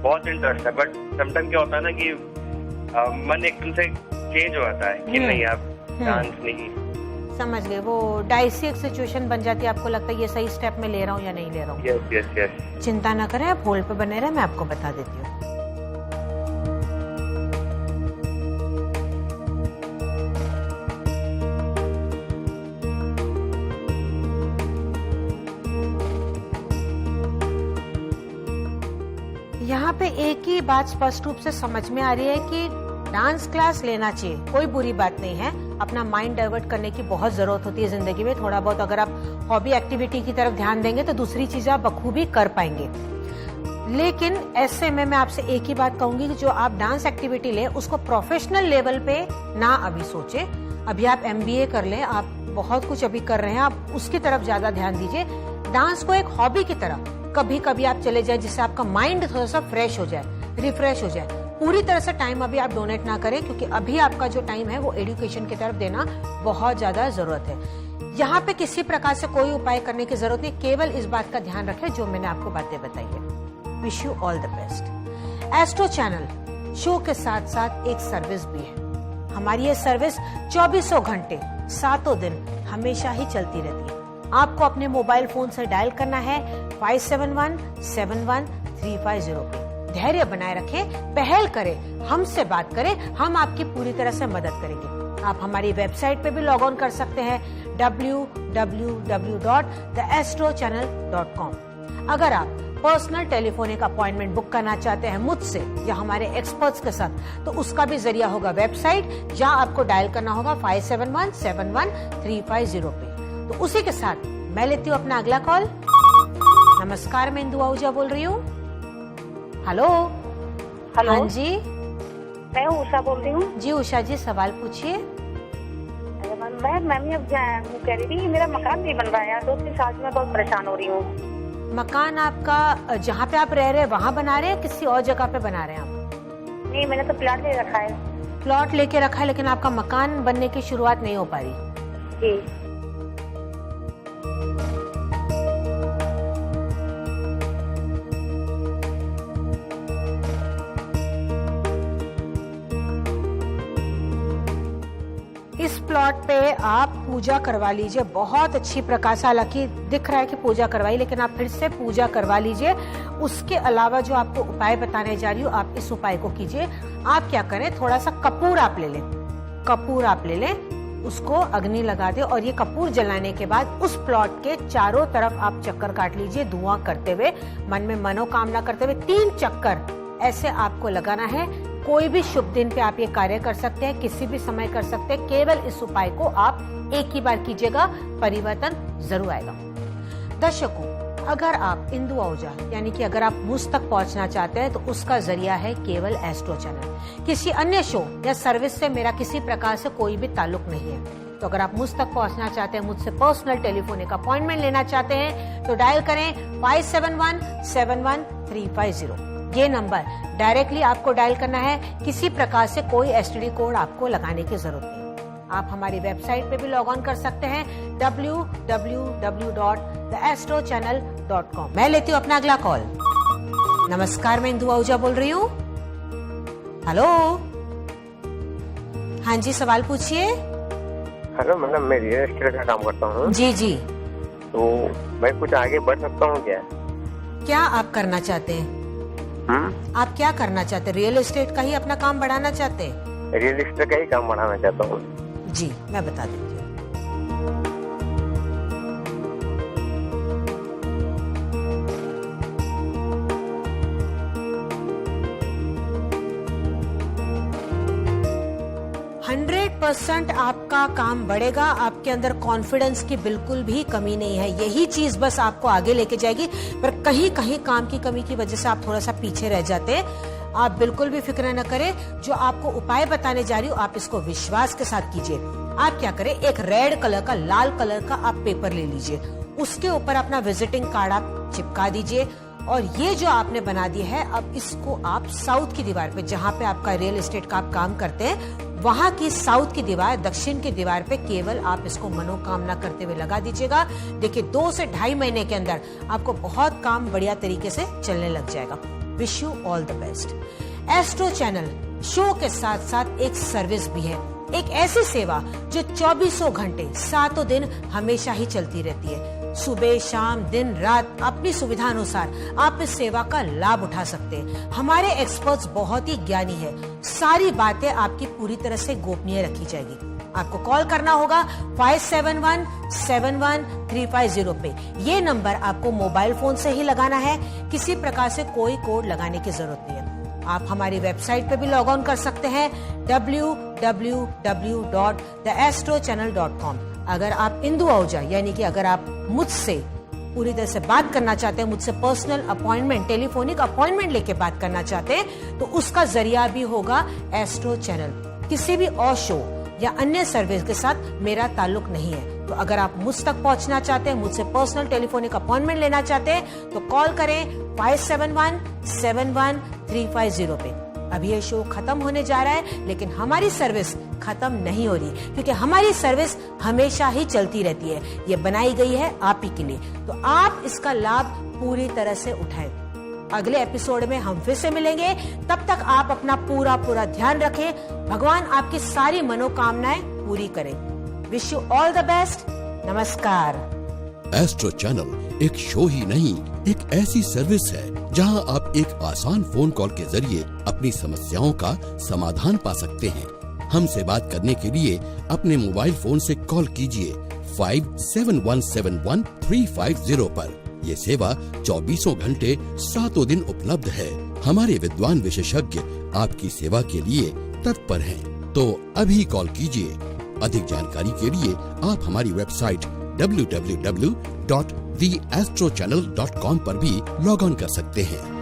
बहुत इंटरेस्ट है। बट समटाइम क्या होता है ना कि मन एकदम से चेंज हो जाता है कि नहीं आप डांस नहीं।
समझ गए, वो डाइसी एक सिचुएशन बन जाती है। आपको लगता है ये सही स्टेप में ले रहा हूँ या नहीं ले रहा हूँ।
यस।
चिंता ना करें, आप होल्ड पे बने रहे, मैं आपको बता देती हूँ। यहाँ पे एक ही बात स्पष्ट रूप से समझ में आ रही है कि डांस क्लास लेना चाहिए, कोई बुरी बात नहीं है। अपना माइंड डाइवर्ट करने की बहुत जरूरत होती है जिंदगी में। थोड़ा बहुत अगर आप हॉबी एक्टिविटी की तरफ ध्यान देंगे तो दूसरी चीजें आप बखूबी कर पाएंगे। लेकिन ऐसे में मैं आपसे एक ही बात कहूंगी कि जो आप डांस एक्टिविटी ले उसको प्रोफेशनल लेवल पे ना अभी सोचे। अभी आप MBA कर लें, आप बहुत कुछ अभी कर रहे हैं, आप उसकी तरफ ज्यादा ध्यान दीजिए। डांस को एक हॉबी की तरह कभी कभी आप चले जाए, जिससे आपका माइंड थोड़ा सा फ्रेश हो जाए, रिफ्रेश हो जाए। पूरी तरह से टाइम अभी आप डोनेट ना करें, क्योंकि अभी आपका जो टाइम है वो एजुकेशन की तरफ देना बहुत ज्यादा जरूरत है। यहाँ पे किसी प्रकार से कोई उपाय करने की जरूरत नहीं, केवल इस बात का ध्यान रखें जो मैंने आपको बातें बताई है। Wish you all the best. Astro channel show के साथ साथ एक सर्विस भी है। हमारी ये सर्विस 24 घंटे 7 दिन हमेशा ही चलती रहती है। आपको अपने मोबाइल फोन से डायल करना है 571-71-350 पे। धैर्य बनाए रखें, पहल करें, हमसे बात करें, हम आपकी पूरी तरह से मदद करेंगे। आप हमारी वेबसाइट पे भी लॉग ऑन कर सकते हैं www.theastrochannel.com। अगर आप पर्सनल टेलीफोनिक अपॉइंटमेंट बुक करना चाहते हैं मुझसे या हमारे एक्सपर्ट्स के साथ, तो उसका भी जरिया होगा वेबसाइट, जहां आपको डायल करना होगा 57171350 पे। तो उसी के साथ मैं लेती हूँ अपना अगला कॉल। नमस्कार, मैं इंदु आहूजा बोल रही हूँ। हेलो।
हेलो।
हाँ जी,
मैं उषा बोल रही हूँ।
जी उषा जी, सवाल पूछिए।
मैम ये कह रही थी मेरा मकान नहीं बन रहा है, तो उसके साथ में बहुत परेशान हो रही हूँ।
मकान आपका जहाँ पे आप रह रहे हैं वहाँ बना रहे हैं, किसी और जगह पे बना रहे हैं आप?
नहीं, मैंने तो प्लॉट ले रखा है।
प्लॉट लेके रखा है, लेकिन आपका मकान बनने की शुरुआत नहीं हो पा रही।
जी।
इस प्लॉट पे आप पूजा करवा लीजिए, बहुत अच्छी प्रकार से। हालांकि दिख रहा है कि पूजा करवाई, लेकिन आप फिर से पूजा करवा लीजिए। उसके अलावा जो आपको उपाय बताने जा रही हूँ, आप इस उपाय को कीजिए। आप क्या करें, थोड़ा सा कपूर आप ले लें, कपूर आप ले लें, उसको अग्नि लगा दे, और ये कपूर जलाने के बाद उस प्लॉट के चारों तरफ आप चक्कर काट लीजिए, धुआं करते हुए, मन में मनोकामना करते हुए 3 चक्कर ऐसे आपको लगाना है। कोई भी शुभ दिन पे आप ये कार्य कर सकते हैं, किसी भी समय कर सकते हैं। केवल इस उपाय को आप एक ही बार कीजिएगा, परिवर्तन जरूर आएगा। दर्शकों, अगर आप इंदु आहूजा यानी कि अगर आप मुझ तक पहुंचना चाहते हैं, तो उसका जरिया है केवल एस्ट्रो चैनल। किसी अन्य शो या सर्विस से मेरा किसी प्रकार से कोई भी ताल्लुक नहीं है। तो अगर आप मुझ तक पहुंचना चाहते हैं, मुझसे पर्सनल टेलीफोनिक अपॉइंटमेंट लेना चाहते हैं, तो डायल करें 57171350। ये नंबर डायरेक्टली आपको डायल करना है, किसी प्रकार से कोई एसटीडी कोड आपको लगाने की जरूरत नहीं। आप हमारी वेबसाइट पे भी लॉग ऑन कर सकते हैं www.theastrochannel.com। मैं लेती हूँ अपना अगला कॉल। नमस्कार, मैं इंदु आहूजा बोल रही हूँ। हेलो। हाँ जी, सवाल पूछिए।
हेलो मैडम, मैं रियल एस्टेट का काम करता हूँ।
जी जी।
तो मैं कुछ आगे बढ़ सकता हूँ क्या?
क्या आप करना चाहते हैं? आप क्या करना चाहते हैं? रियल एस्टेट का ही अपना काम बढ़ाना चाहते हैं?
रियल एस्टेट का ही काम बढ़ाना चाहता हूँ।
जी, मैं बता देती हूँ। 100% आपका काम बढ़ेगा। आपके अंदर कॉन्फिडेंस की बिल्कुल भी कमी नहीं है। यही चीज बस आपको आगे लेके जाएगी। पर कहीं कहीं काम की कमी की वजह से आप थोड़ा सा पीछे रह जाते हैं। आप बिल्कुल भी फिक्र न करें। जो आपको उपाय बताने जा रही हूँ, आप इसको विश्वास के साथ कीजिए। आप क्या करें, एक रेड कलर का, लाल कलर का आप पेपर ले लीजिए, उसके ऊपर अपना विजिटिंग कार्ड आप चिपका दीजिए। और ये जो आपने बना दिया है, अब इसको आप साउथ की दीवार पे, जहाँ पे आपका रियल एस्टेट का आप काम करते हैं, वहां की साउथ की दीवार, दक्षिण की दीवार पे केवल आप इसको मनोकामना करते हुए लगा दीजिएगा। देखिए 2 से 2.5 महीने के अंदर आपको बहुत काम बढ़िया तरीके से चलने लग जाएगा। Wish you all the best. Astro channel show के साथ साथ एक सर्विस भी है, एक ऐसी सेवा जो 24 घंटे 7 दिन हमेशा ही चलती रहती है। सुबह शाम दिन रात अपनी सुविधा अनुसार आप इस सेवा का लाभ उठा सकते हैं। हमारे एक्सपर्ट्स बहुत ही ज्ञानी है। सारी बातें आपकी पूरी तरह से गोपनीय रखी जाएगी। आपको कॉल करना होगा 57171350 पे। ये नंबर आपको मोबाइल फोन से ही लगाना है, किसी प्रकार से कोई कोड लगाने की जरूरत नहीं है। आप हमारी वेबसाइट पे भी लॉग ऑन कर सकते हैं www.theastrochannel.com। अगर आप इंदु आहूजा यानी कि अगर आप मुझसे पूरी तरह से बात करना चाहते हैं, मुझसे पर्सनल अपॉइंटमेंट, टेलीफोनिक अपॉइंटमेंट लेके बात करना चाहते हैं, तो उसका जरिया भी होगा एस्ट्रो चैनल। किसी भी और शो या अन्य सर्विस के साथ मेरा ताल्लुक नहीं है। तो अगर आप मुझ तक पहुंचना चाहते हैं, मुझसे पर्सनल टेलीफोनिक अपॉइंटमेंट लेना चाहते हैं, तो कॉल करें 57171350 पे। अभी ये शो खत्म होने जा रहा है, लेकिन हमारी सर्विस खत्म नहीं हो रही, क्योंकि हमारी सर्विस हमेशा ही चलती रहती है। ये बनाई गई है आप ही के लिए, तो आप इसका लाभ पूरी तरह से उठाएं। अगले एपिसोड में हम फिर से मिलेंगे। तब तक आप अपना पूरा ध्यान रखें। भगवान आपकी सारी मनोकामनाएं पूरी करें। Wish you all the best. नमस्कार।
एस्ट्रो चैनल एक शो ही नहीं, एक ऐसी सर्विस है जहां आप एक आसान फोन कॉल के जरिए अपनी समस्याओं का समाधान पा सकते हैं। हमसे बात करने के लिए अपने मोबाइल फोन से कॉल कीजिए 57171350 पर ये सेवा 24 घंटे 7 दिन उपलब्ध है। हमारे विद्वान विशेषज्ञ आपकी सेवा के लिए तत्पर हैं। तो अभी कॉल कीजिए। अधिक जानकारी के लिए आप हमारी वेबसाइट www.theastrochannel.com पर भी लॉग ऑन कर सकते हैं।